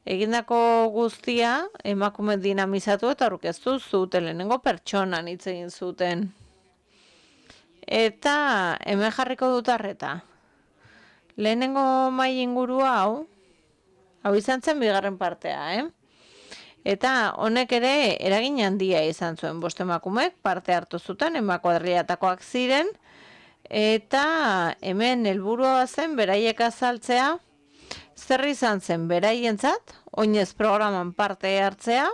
egindako guztia emakume dinamizatu eta aurkeztu zuten, lehenengo pertsonan hitz egin zuten. Eta hemen jarriko dut arreta. Lehenengo mahai inguru hau izan zen 2. partea, Eta honek ere eragin handia izan zuen, 5 emakumek parte hartu zuten, kuadrilatakoak ziren, eta hemen helburua zen beraiek azaltzea, zer izan zen beraientzat, oinez programan parte hartzea,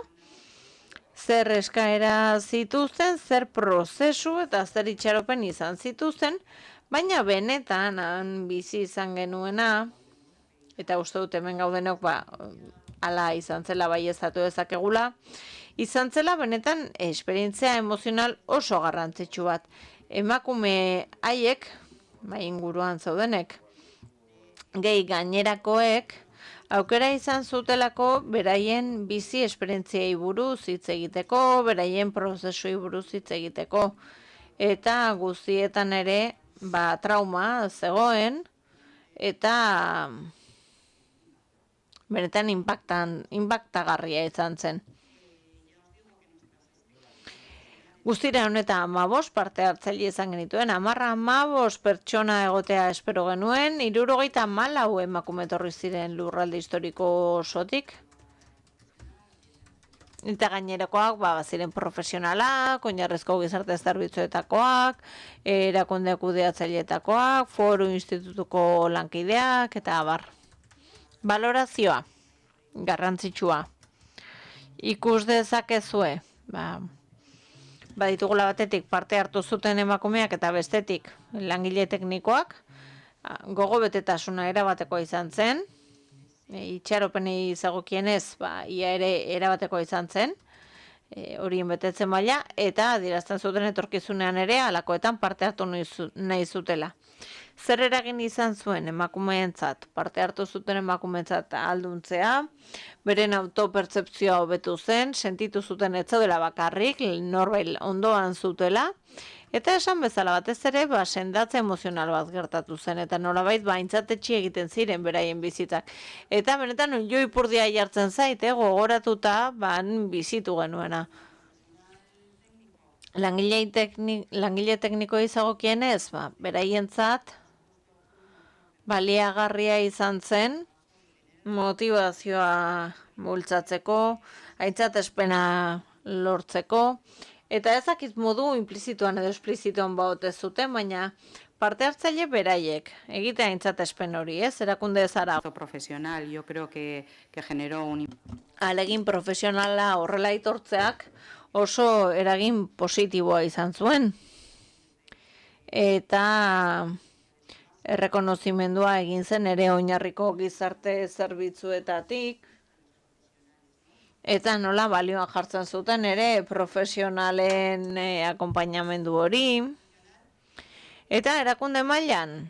zer eskaera zituzten, zer prozesu eta zer itxaropen izan zituzten, baina benetan bizi izan genuena, eta uste dut hemen gaudenok ala izan zela baieztatu dezakegula, izan zela benetan esperientzia emozional oso garrantzitsu bat. Emakume haiek, inguruan zaudenek, gehi gainerakoek, aukera izan zutelako beraien bizi esperientziai buruz hitz egiteko, beraien prozesuei buruz hitz egiteko, eta guztietan ere trauma zegoen, eta benetan impactagarria izan zen. Guztira honetan 15 parte hartzaile izan genituen, 15 pertsona egotea espero genuen, 74 emakume etorri ziren lurralde historiko osotik. Eta gainerakoak ziren profesionalak, oinarrizko gizarte zerbitzuetakoak, erakunde kudeatzaileetakoak, foru institutuko lankideak, eta abar. Balorazioa, garrantzitsua. Ikus dezakezue, baditugula batetik parte hartu zuten emakumeak eta bestetik langile teknikoak, gogo betetasuna erabatekoa izan zen, itxaropenei zagokienez, ia ere erabatekoa izan zen, horien betetzen maila, eta adierazten zuten etorkizunean ere halakoetan parte hartu nahi zutela. Zer eragin izan zuen emakumeentzat, parte hartu zuten emakumeentzat alduntzea, beren autopertzepzioa hobetu zen, sentitu zuten ez zaudela bakarrik, norbait ondoan zutela, eta esan bezala batez ere, sendatze emozional bat gertatu zen, eta nolabait aintzatetsi egiten ziren beraien bizitzak. Eta benetan jo ipurdia jartzen zaite, gogoratuta bizitu genuena. Langile tekniko izagokienez, beraientzat, baliagarria izan zen, motivazioa bultzatzeko, aintzatespena lortzeko, eta ezakit modu implizituan edo esplizituan baute zuten, baina parte hartzaile beraiek, egitea aintzatespen hori, erakunde zara. Profesional, yo creo que generó un... Alegin profesionala horrela aitortzeak oso eragin positiboa izan zuen. Eta errekonozimendua egin zen ere oinarriko gizarte zerbitzuetatik, eta nola balioan jartzen zuten ere profesionalen akonpainamendu hori, eta erakunde mailan,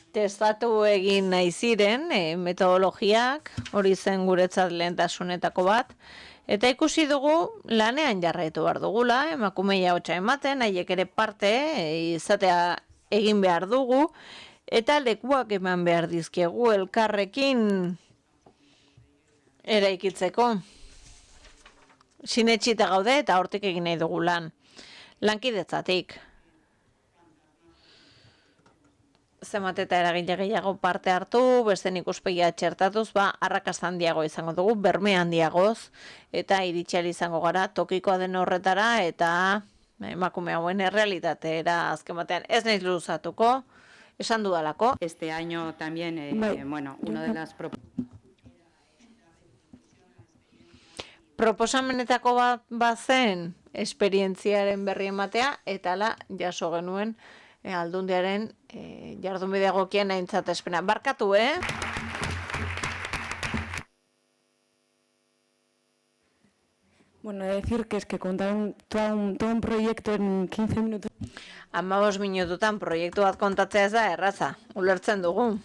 testatu egin nahi ziren metodologiak, hori zen guretzat lehentasunetako bat, eta ikusi dugu lanean jarraitu behar dugula, emakumeia hotxa ematen, haiek ere parte izatea egin behar dugu, eta lekuak eman behar dizkiegu elkarrekin eraikitzeko. Sinetxita gaude eta hortik egin nahi dugu lan. Lankidetzatik. zenbat eta eragile gehiago parte hartu, beste ikuspegia txertatuz, arrakasta handiago izango dugu, berme handiagoz, eta iritsi izango gara tokikoa den horretara, eta emakume hauen errealitatera azken batean ez naiz luzatuko, esan dudalako. Este año también, bueno, una de las proposamenetako bat bazen esperientziaren berri ematea, eta ala jaso genuen aldundiaren jardunbide egokien aintzatespena. Barkatu, Bueno, decir que es que contar todo un proyecto en 15 minutos. 15 minututan proiektu bat kontatzea ez da erraza, ulertzen dugu.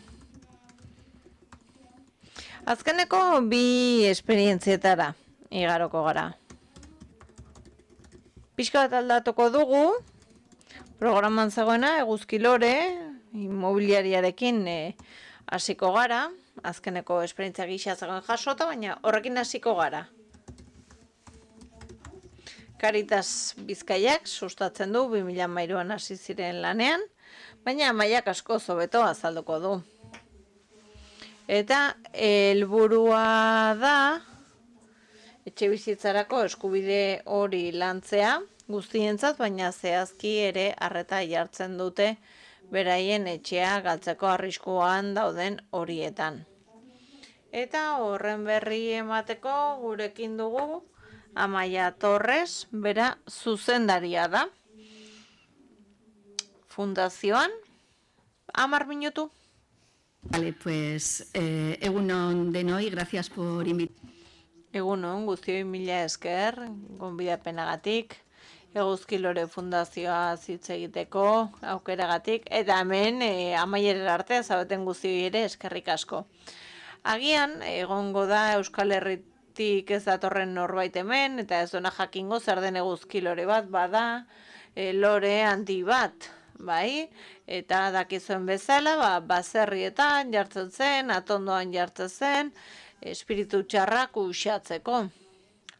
Azkeneko bi esperientzietara igaroko gara. Pixka bat aldatuko dugu, programan zegoena, Eguzki Lore, inmobiliariarekin hasiko gara, azkeneko esperientzia gisa zegoen jasota, baina horrekin hasiko gara. Caritas Bizkaiak sustatzen du 2013an hasi ziren lanean, baina mailak asko hobeto azalduko du. Eta helburua da etxebizitzarako eskubide hori lantzea guztientzat, baina zehazki ere arreta jartzen dute beraien etxea galtzeko arriskuan dauden horietan. Eta horren berri emateko gurekin dugu Amaia Torres, bera zuzendaria da. Fundazioan, 10 minutu. Vale, pues egunon denoi, gracias por invitar. Egunon, guztioi mila esker, gonbidapenagatik, Eguzki Lore Fundazioa hitz egiteko aukeragatik, eta hemen amaierera arte zabeten guztioi ere eskerrik asko. Agian, egongo da Euskal Herritik ez datorren norbait hemen, eta ez dona jakingo zer den Eguzki Lore bat, bada lore handi bat, bai? Eta dakizuen bezala, baserrietan jartzen zen, atondoan jartzen zen, espiritu txarrak uxatzeko.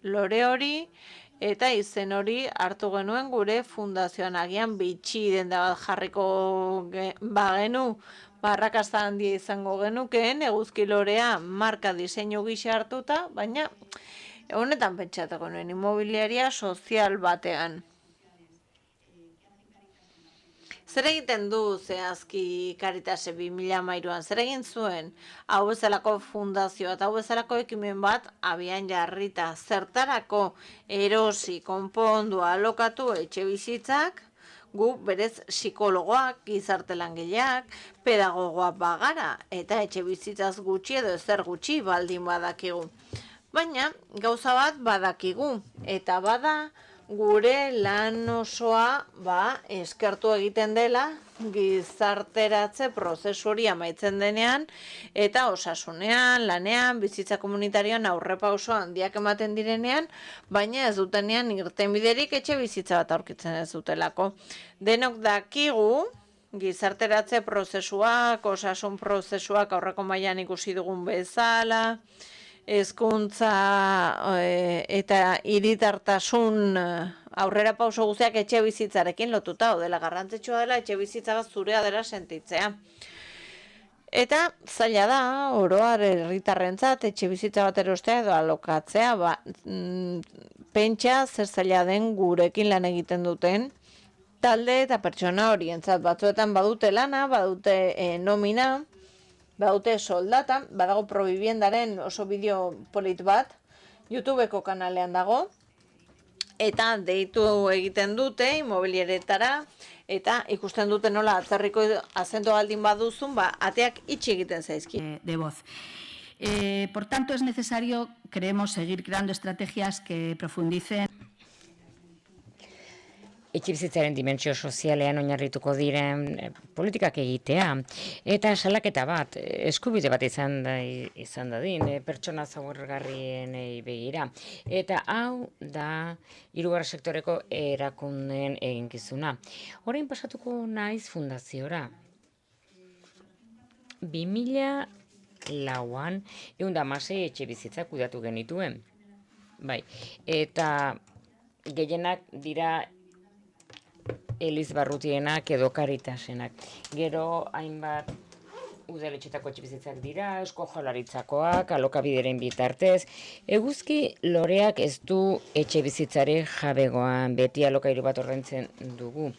Lore hori eta izen hori hartu genuen gure fundazioan, agian bitxi denda bat jarriko bagenu, arrakasta handia izango genukeen, Eguzki Lorea marka diseinu gisa hartuta, baina honetan pentsatuko nuen inmobiliaria sozial batean. Zer egiten du zehazki Caritas 2013an? Zer egin zuen hau bezalako fundazioa eta hau bezalako ekimen bat abian jarrita? Zertarako erosi, konpondu, alokatu etxebizitzak, gu berez psikologoak, gizarte langileak, pedagogoak bagara, eta etxebizitzaz gutxi edo ezer gutxi baldin badakigu. Baina gauza bat badakigu, eta bada gure lan osoa eskertu egiten dela gizarteratze prozesu hori amaitzen denean, eta osasunean, lanean, bizitza komunitarioan aurrepauso handiak ematen direnean, baina ez dutenean irtenbiderik etxe bizitza bat aurkitzen ez dutelako. Denok dakigu gizarteratze prozesuak, osasun prozesuak aurreko mailan ikusi dugun bezala, hezkuntza eta hiritartasun aurrera pauso guztiak etxe bizitzarekin lotuta dela, garrantzitsua dela etxe bizitza bat zurea dela sentitzea. Eta zaila da, oroar herritarrentzat etxe bizitza bat erostea edo alokatzea, pentsa zer zaila den gurekin lan egiten duten talde eta pertsona horientzat. Batzuetan badute lana, badute nomina, badute soldata, badago Proviviendaren oso bideo polit bat, YouTubeko kanalean dago, eta deitu egiten dute inmobiliaretara, eta ikusten dute nola atzerriko azento aldin baduzun, ateak itxi egiten zaizki. De voz. Por tanto, es necesario, creemos, seguir creando estrategias que profundicen. Etxebizitzaren dimentsio sozialean oinarrituko diren politikak egitea. Eta salaketa bat, eskubide bat izan dadin, pertsona zaurgarrienei begira. Eta hau da hirugarren sektoreko erakundeen eginkizuna. Orain pasatuko naiz fundaziora. 2004an 116 etxebizitza kudatu genituen. Bai, eta gehienak dira Elizbarrutienak edo Karitasenak. Gero hainbat udaletxetako etxebizitzak dira, Eusko Jaurlaritzakoak, alokabideren bitartez. Eguzki Loreak ez du etxebizitzaren jabegoan, beti alokairu bat ordaintzen dugu.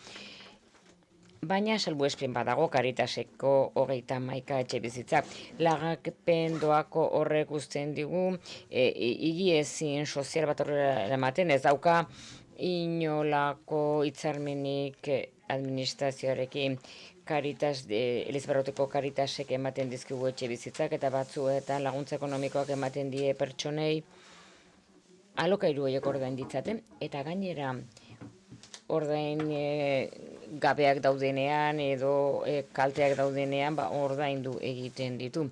Baina salbuespen badago Karitaseko 31 etxebizitza. Lagapen doako horrek uzten digu, higiezin sozial bat horrela ematen, ez dauka inolako hitzarmenik administrazioarekin. Elizbarruteko Karitasek ematen dizkigu etxebizitzak eta batzuetan laguntza ekonomikoak ematen die pertsonei alokairu horiek ordain ditzaten, eta gainera ordain gabeak daudenean edo kalteak daudenean ordaindu egiten ditu.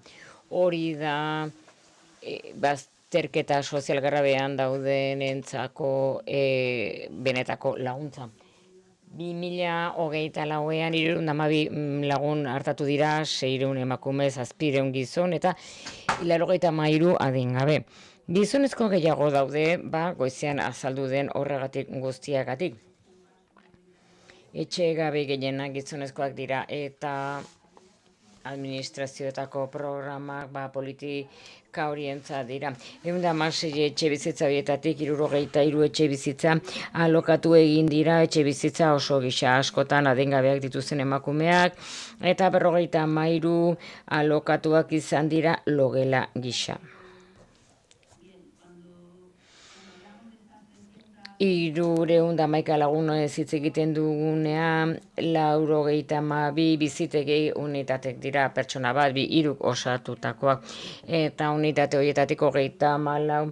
Hori da bazterketa sozial grabean daudenentzako benetako laguntza. 2024an 312 lagun hartatu dira, 600 emakume, 700 gizon eta 93 adingabe. Gizonezko gehiago daude, goizean azaldu den horregatik guztiagatik. Etxe gabe gehienak gizonezkoak dira eta administrazioetako programak politika horientza dira. 116 etxebizitza horietatik 73 etxebizitza alokatu egin dira, etxebizitza oso gisa askotan adingabeak dituzten emakumeak eta 53 alokatuak izan dira logela gisa. 311 lagun hitz egiten dugunean, 92 bizitegi unitatek dira, pertsona bat, 3 osatutakoak, eta unitate horietatik 34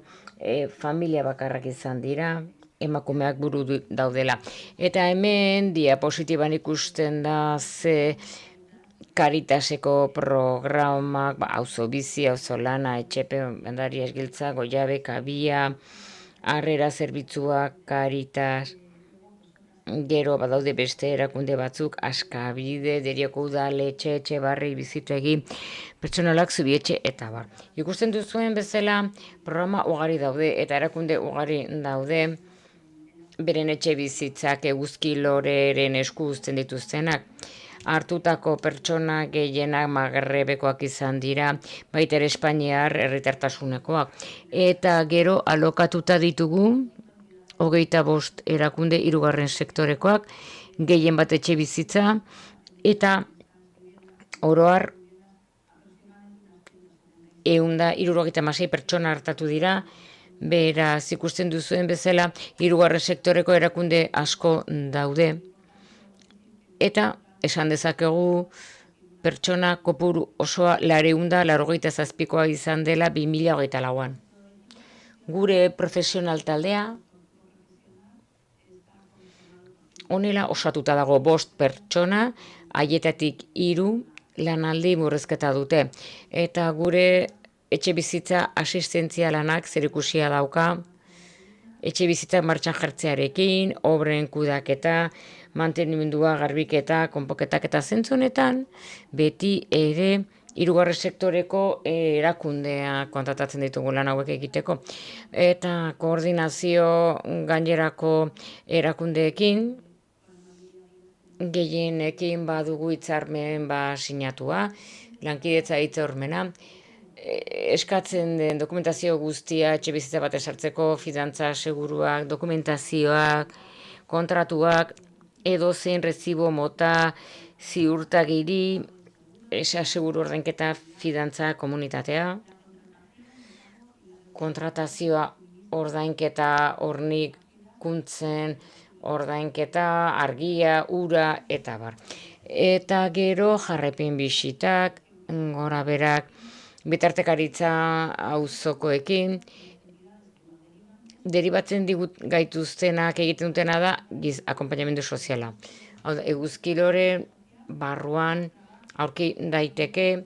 familia bakarrak izan dira, emakumeak buru daudela. Eta hemen diapositiban ikusten da ze Karitaseko programak, auzo bizi, auzo lana, etxepe, bendari esgiltza, goiabe, kabia, harrera zerbitzuak, Karitas, gero badaude beste erakunde batzuk, Askabide, Derioko udaletxe, Etxebarri, Bizitegi, pertsonalak Zubietxe eta bar. Ikusten duzuen bezala programa ugari daude eta erakunde ugari daude, beren etxe bizitzak Eguzki Loreren esku uzten dituztenak. Hartutako pertsona gehienak Magrebekoak izan dira, baita ere Espainiar herritartasunekoak. Eta gero alokatuta ditugu 25 erakunde 3. sektorekoak, gehien bat etxe bizitza, eta oro har 176 pertsona hartatu dira, beraz ikusten duzuen bezala 3. sektoreko erakunde asko daude. Eta esan dezakegu pertsona kopuru osoa 487koa izan dela 2024an. Gure profesional taldea honela osatuta dago 5 pertsona, haietatik 3 lanaldi murrizketa dute. Eta gure etxe bizitza asistentzia lanak zerikusia dauka, etxe bizitza martxan jartzearekin, obren kudaketa, mantenimendua, garbiketa, konpoketak eta zentzonetan, beti ere 3. sektoreko erakundea kontratatzen ditugu lan hauek egiteko. Eta koordinazio gainerako erakundeekin, gehienekin badugu hitzarmen sinatua, lankidetza hitzarmena, eskatzen den dokumentazio guztia etxe bizitza bat esartzeko, fidantza seguruak, dokumentazioak, kontratuak, edozein rezibo mota, ziurtagiri, seguru ordenketa, fidantza komunitatea, kontratazioa ordainketa, hornikuntzen, ordainketa, argia, ura, eta bar. Eta gero jarraipen bisitak, gora berak, bitartekaritza auzokoekin, deribatzen gaituztenak egiten dutena da akonpainamendu soziala. Eguzki Lore barruan aurki daiteke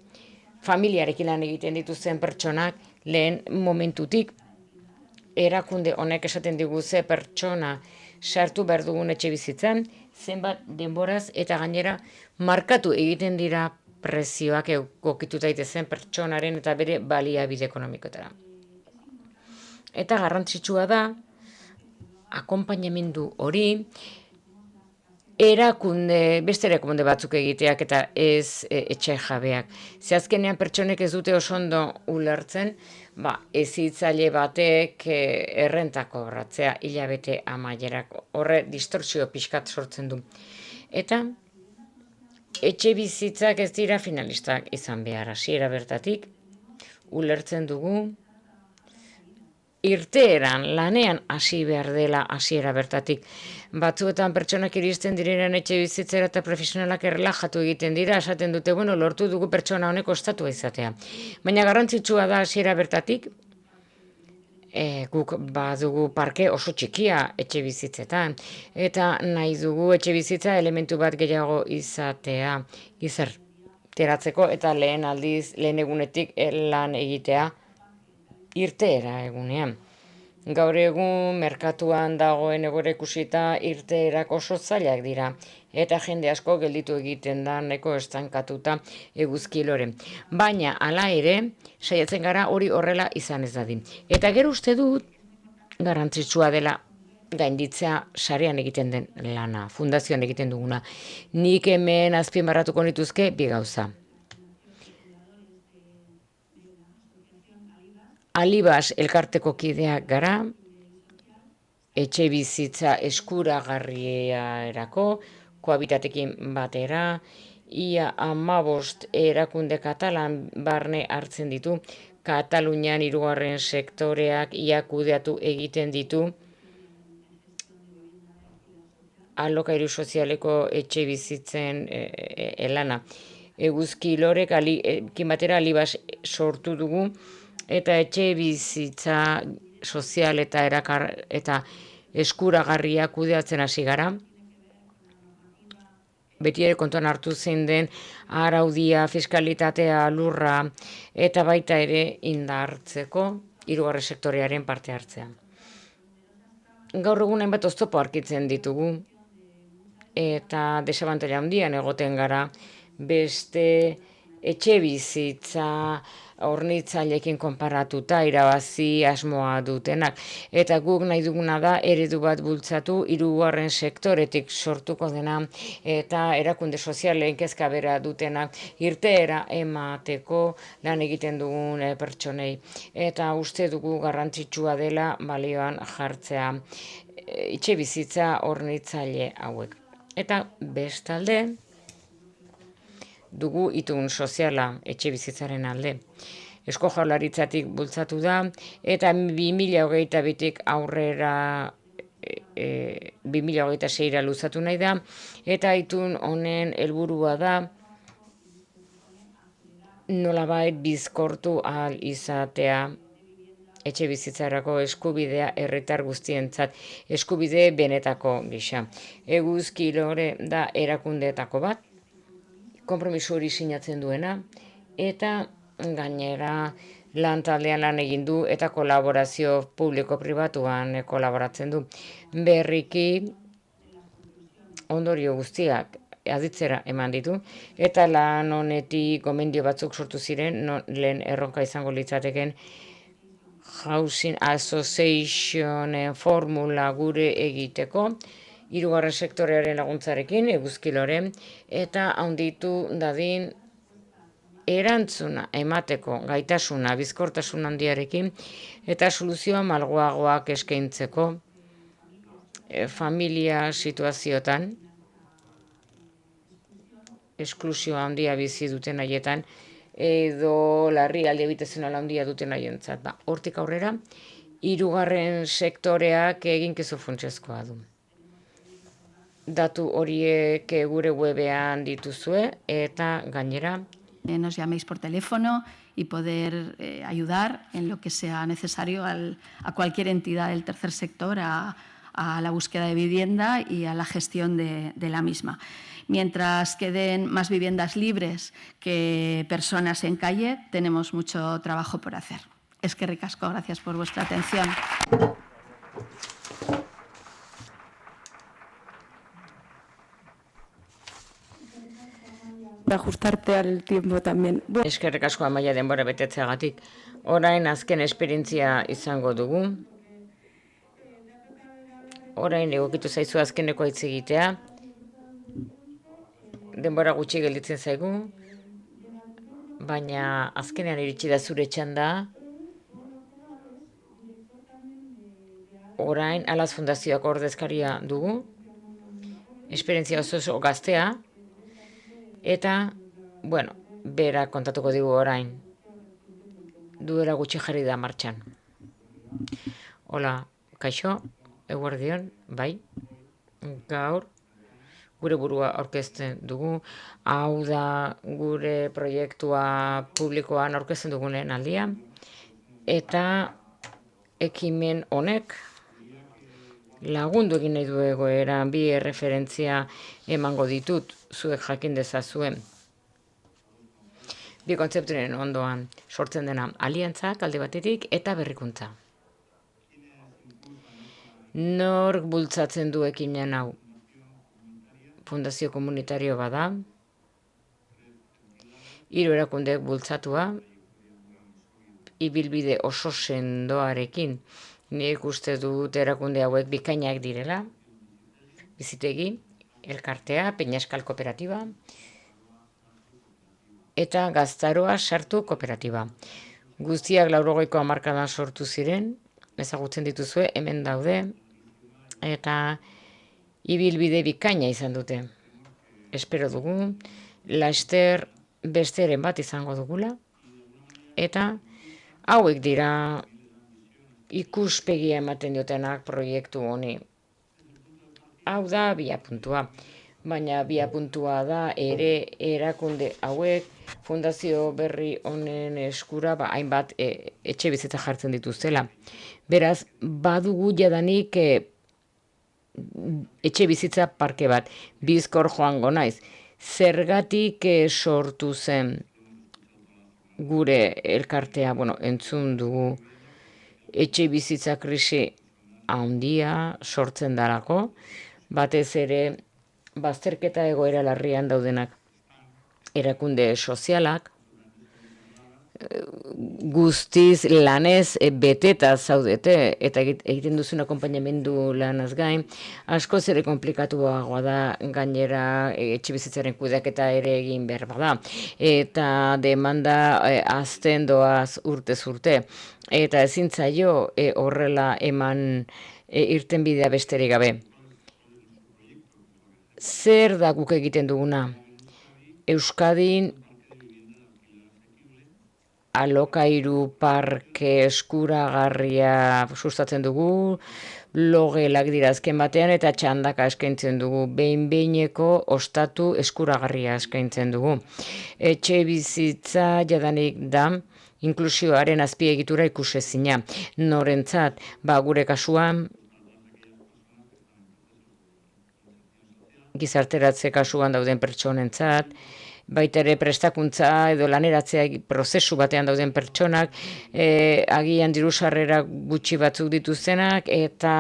familiarekin lan egiten dituzten pertsonak lehen momentutik erakunde honek esaten digu ze pertsona sartu behar dugun etxe bizitzan, zenbat denboraz eta gainera markatu egiten dira prezioak egokitu daitezen pertsonaren eta bere baliabide ekonomikotara. Eta garrantzitsua da, akonpainamendu hori beste erakunde batzuk egiteak eta ez etxe jabeak. Ze azkenean pertsonek ez dute oso ondo ulertzen, hezitzaile batek errenta kobratzea hilabete amaierak. Horre distortsio pixkat sortzen du. Eta etxe bizitzak ez dira finalistak izan behar hasiera bertatik. Ulertzen dugu irteeran, lanean hasi behar dela hasiera bertatik. Batzuetan pertsonak iristen direnean etxe bizitzera eta profesionalak errelajatu egiten dira, esaten dute, lortu dugu pertsona honeko ostatua izatea. Baina garrantzitsua da hasiera bertatik, guk badugu parke oso txikia etxe bizitzetan, eta nahi dugu etxe bizitza elementu bat gehiago izatea, gizarteratzeko eta lehen egunetik lan egitea, irteera egunean. Gaur egun merkatuan dagoen egoera ikusita irteerak oso zailak dira eta jende asko gelditu egiten da nahiko estankatuta eguzki lore. Baina hala ere saiatzen gara hori horrela izan ez dadin. Eta gero uste dut garrantzitsua dela gainditzea sarean egiten den lana, fundazioan egiten duguna. Nik hemen azpimarratuko nituzke bi gauza. Alibas elkarteko kideak gara, etxe bizitza eskuragarrierako, kohabitatekin batera, ia 15 erakunde katalan barne hartzen ditu, Katalunian 3. sektoreak ia kudeatu egiten ditu, alokairu sozialeko etxe bizitzen lana. Eguzki lorek ekin batera Alibas sortu dugu, eta etxe bizitza sozial eta eskuragarria kudeatzen hasi gara. Beti ere kontuan hartu zein den araudia, fiskalitatea, lurra eta baita ere indartzeko 3. sektorearen parte hartzea. Gaur egun hainbat oztopo aurkitzen ditugu eta desabantaila handian egoten gara beste etxe bizitza hornitzaileekin konparatuta irabazi asmoa dutenak. Eta guk nahi duguna da eredu bat bultzatu 3. sektoretik sortuko dena eta erakunde sozialen kezka bera dutenak irteera emateko lan egiten dugun pertsonei. Eta uste dugu garrantzitsua dela balioan jartzea etxe bizitza hornitzaile hauek. Eta bestalde, dugu itun soziala etxe bizitzaren alde. Eusko Jaurlaritzatik bultzatu da, eta 2022tik aurrera 2026ra luzatu nahi da, eta itun honen helburua da nolabait bizkortu ahal izatea etxe bizitzarako eskubidea herritar guztientzat, eskubide benetako gisa. Eguzki lore da erakundeetako bat, konpromiso hori sinatzen duena, eta gainera lan taldean lan egin du eta kolaborazio publiko-pribatuan kolaboratzen du. Berriki ondorio guztiak aditzera eman ditu, eta lan honetik gomendio batzuk sortu ziren, lehen erronka izango litzateken Housing Association formula gure egiteko, 3. sektorearen laguntzarekin, Eguzki lore, eta handitu dadin erantzuna emateko gaitasuna, bizkortasun handiarekin, eta soluzioa malguagoak eskaintzeko familia situaziotan, esklusio handia bizi duten haietan, edo larrialdi habitazional handia duten haientzat. Hortik aurrera, 3. sektoreak eginkizu funtsezkoa du. Datu horiek gure webean dituzue eta gainera. Nos llaméis por teléfono y poder ayudar en lo que sea necesario a cualquier entidad del tercer sector a la búsqueda de vivienda y a la gestión de la misma. Mientras queden más viviendas libres que personas en calle, tenemos mucho trabajo por hacer. Eskerrik asko, gracias por vuestra atención. Para ajustarte al tiempo también. Eskerrik asko Amaia denbora betetzeagatik. Orain azken esperientzia izango dugu. Orain egokitu zaizu azkeneko hitz egitea. denbora gutxi gelditzen zaigu, baina azkenean iritsi da zure txanda. Orain, Alaz Fundazioak ordezkaria dugu, esperientzia oso gaztea, eta, bueno, bera kontatuko digu orain, duela gutxi jarri da martxan. Hola, kaixo, eguerdion, bai, gaur, gure burua aurkezten dugu, hau da gure proiektua publikoan aurkezten dugunen aldia, eta ekimen honek lagundu egin nahi du egoeran, bi erreferentzia emango ditut, zuek jakin dezazuen. Bi kontzepturen ondoan sortzen dena aliantzak alde batetik eta berrikuntza. Nork bultzatzen du ekimen hau? Fundazio komunitario bada, 3 erakundek bultzatua, ibilbide oso sendoarekin. Nik uste dut erakunde hauek bikainak direla, bizitegi, elkartea, Peñaskal kooperatiba, eta Gaztaroa sartu kooperatiba. Guztiak 80ko hamarkadan sortu ziren, ezagutzen dituzue, hemen daude, eta ibilbide bikaina izan dute. Espero dugu, laster besteren bat izango dugula, eta hauek dira ikuspegia ematen diotenak proiektu honi. Hau da biapuntua, baina biapuntua da ere erakunde hauek fundazio berri honen eskura hainbat etxe bizitza jartzen dituztela. Beraz, badugu jadanik etxe bizitza parke bat, bizkor joango naiz. Zergatik sortu zen gure elkartea, entzun dugu, etxe bizitza krisi handia sortzen darako, batez ere bazterketa egoera larrian daudenak erakunde sozialak, guztiz lanez beteta zaudete eta egiten duzun akonpainamendu lanaz gain, askoz ere komplikatuagoa da gainera etxebizitzaren kudeaketa ere egin behar bada. Eta demanda hazten doaz urtez urte. Eta ezin zaio horrela eman irtenbidea besterik gabe. Zer da guk egiten duguna? Euskadin alokairu parke eskuragarria sustatzen dugu, logelak dira azken batean eta txandaka eskaintzen dugu, behin-behineko ostatu eskuragarria eskaintzen dugu. Etxe bizitza jadanik da, inklusioaren azpiegitura ikusezina. Norentzat, gure kasuan, gizarteratze kasuan dauden pertsonentzat, baita ere prestakuntza edo laneratzea prozesu batean dauden pertsonak, agian diru-sarrera gutxi batzuk dituztenak eta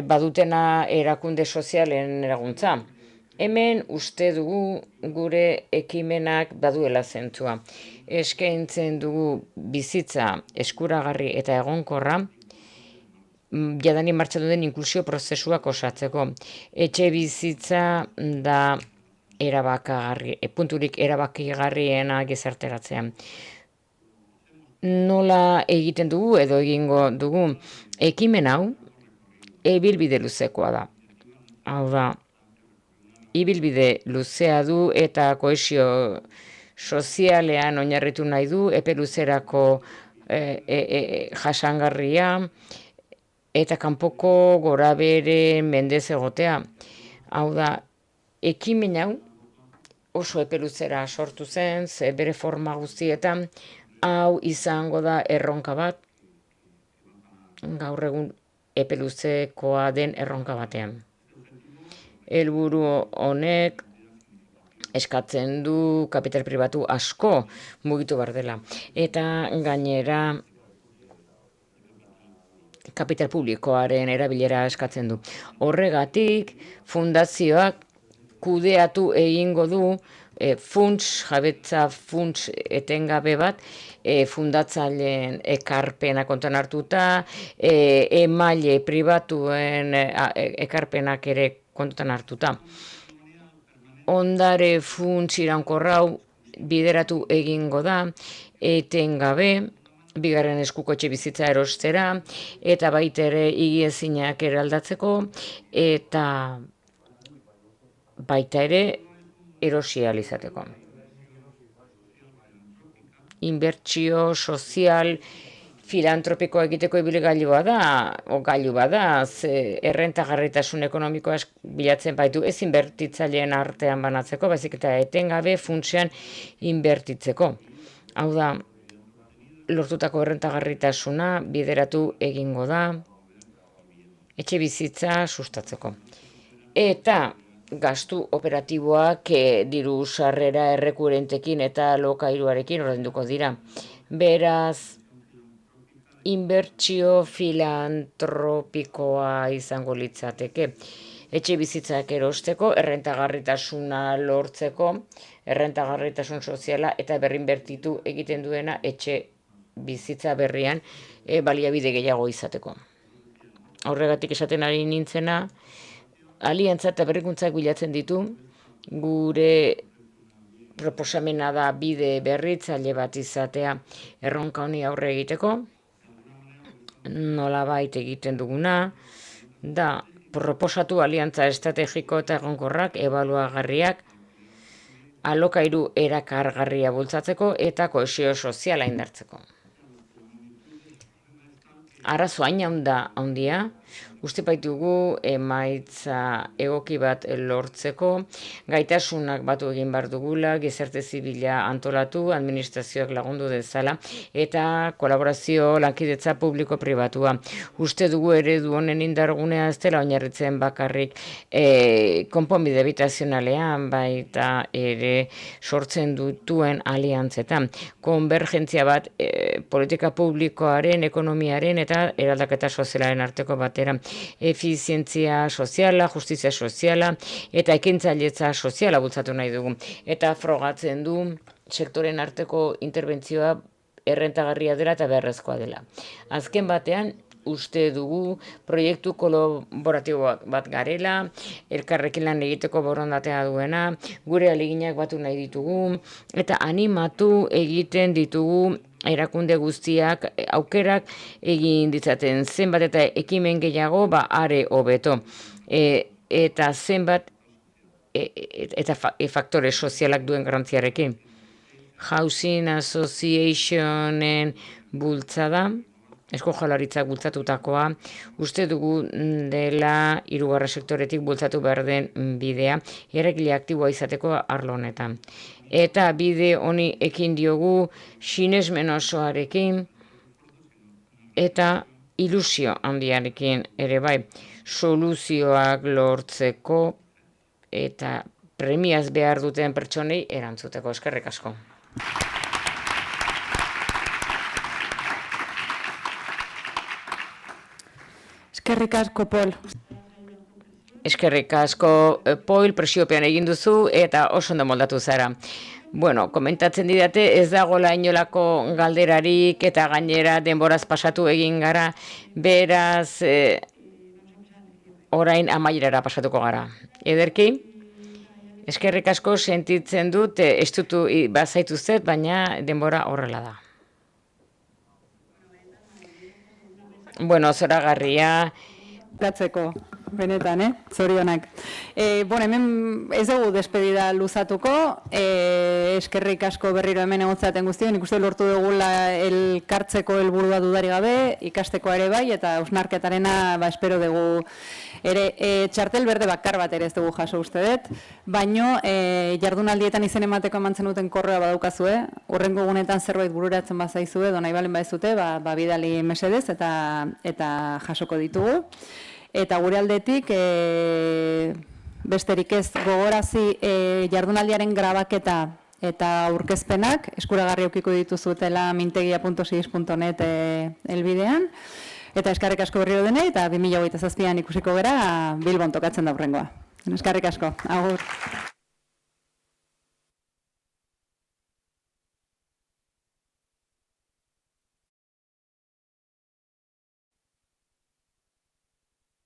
badutena erakunde sozialen laguntza. Hemen uste dugu gure ekimenak baduela zentzua. Eskaintzen dugu bizitza eskuragarri eta egonkorra, jadanik martxan duten inklusio prozesuak osatzeko. Etxe bizitza da punturik erabakigarriena gizarteratzean. Nola egiten dugu edo egingo dugu ekimen hau ibilbide luzekoa da. Hau da, ibilbide luzea du eta kohesio sozialean oinarritu nahi du, epe luzerako jasangarria eta kanpoko gorabeheren mendez egotea. Hau da, ekimen hau oso epe luzera sortu zen, bere forma guztietan, hau izango da erronka bat, gaur egun epe luzekoa den erronka batean. Helburu honek eskatzen du kapital pribatu asko mugitu behar dela. Eta gainera kapital publikoaren erabilera eskatzen du. Horregatik, fundazioak kudeatu egingo du jabetza funts etengabe bat, fundatzaileen ekarpena kontuan hartuta, emaile pribatuen ekarpenak ere kontuan hartuta. ondare funts iraunkorrau bideratu egingo da, etengabe, bigarren eskuko etxe bizitza erostera, eta baita ere higiezinak eraldatzeko, eta baita ere erosial izateko. Inbertsio sozial filantropikoa egiteko ibilgailua da, errentagarritasun ekonomikoa bilatzen baitu ez inbertitzaileen artean banatzeko, baizik eta etengabe funtsean inbertitzeko. Hau da, lortutako errentagarritasuna bideratu egingo da, etxe bizitza sustatzeko. Eta gastu operatiboak diru sarrera errekurentekin eta alokairuarekin ordainduko dira. Beraz, inbertsio filantropikoa izango litzateke. Etxe bizitzak erosteko, errentagarritasuna lortzeko, errentagarritasun soziala eta berrinbertitu egiten duena etxe bizitza berrian baliabide gehiago izateko. Horregatik esaten ari nintzena, aliantza eta berrikuntzak bilatzen ditu, gure proposamena da bide berritzaile bat izatea erronka honi aurre egiteko, nolabait egiten duguna, da proposatu aliantza estrategiko eta egonkorrak, ebaluagarriak, alokairu erakargarria bultzatzeko eta kohesio soziala indartzeko. Arazo hain handia, uste baitugu emaitza egoki bat lortzeko, gaitasunak batu egin behar dugula, gizarte zibila antolatu, administrazioak lagundu dezala, eta kolaborazio lankidetza publiko-pribatua. Uste dugu eredu honen indargunea ez dela oinarritzen bakarrik konponbide habitazionalean, baita ere sortzen dutuen aliantzetan. Konvergentzia bat politika publikoaren, ekonomiaren eta eraldaketa sozialaren arteko batera. Efizientzia soziala, justizia soziala eta ekintzailetza soziala bultzatu nahi dugu. Eta frogatzen du sektoren arteko interbentzioa errentagarria dela eta beharrezkoa dela. Azken batean, uste dugu proiektu kolaboratibo bat garela, elkarrekin lan egiteko borondatea duena, gure ahaleginak batu nahi ditugu, eta animatu egiten ditugu erakunde guztiak aukerak egin ditzaten zenbat eta ekimen gehiago are hobeto. Eta zenbat eta faktore sozialak duen garrantziarekin. Housing Associationen bultzada, Eusko Jaurlaritzak bultzatutakoa, uste dugu dela hirugarren sektoretik bultzatu behar den bidea, eragile aktiboa izateko arlo honetan. Eta bide honi ekin diogu sinesmen osoarekin eta ilusio handiarekin ere bai, soluzioak lortzeko eta premiaz behar duten pertsonei erantzuteko. Eskerrik asko. Eskerrik asko, Pol. Eskerrik asko, Pol, presiopean egin duzu eta oso ondo moldatu zara. Bueno, komentatzen didate ez dagoela inolako galderarik eta gainera denboraz pasatu egin gara, beraz orain amaierara pasatuko gara. Ederki, eskerrik asko sentitzen dut, estutu bazaituzet, baina denbora horrela da. Bueno, zoragarria. Gatzeko, benetan, zorionak. Hemen ez dugu despedida luzatuko, eskerrik asko berriro hemen egotzaten guztion, ikuste lortu dugula elkartzeko helburua dudari gabe, ikasteko ere bai, eta hausnarketarena espero dugu ere txartel berde bakar bat ere ez dugu jaso uste dut, baino jardunaldietan izen emateko emantzen duten korrea badaukazue, urrengo gunetan zerbait bururatzen bazaizue, nahi balen baizute, bidali mesedez eta jasoko ditugu. Eta gure aldetik, besterik ez gogorazi jardunaldiaren grabaketa eta aurkezpenak eskuragarri aukiko dituzutela mintegia.6.net helbidean. Eta eskerrik asko berriro denei, eta 2027an ikusiko gera Bilbon tokatzen da hurrengoa. Eskerrik asko. Agur.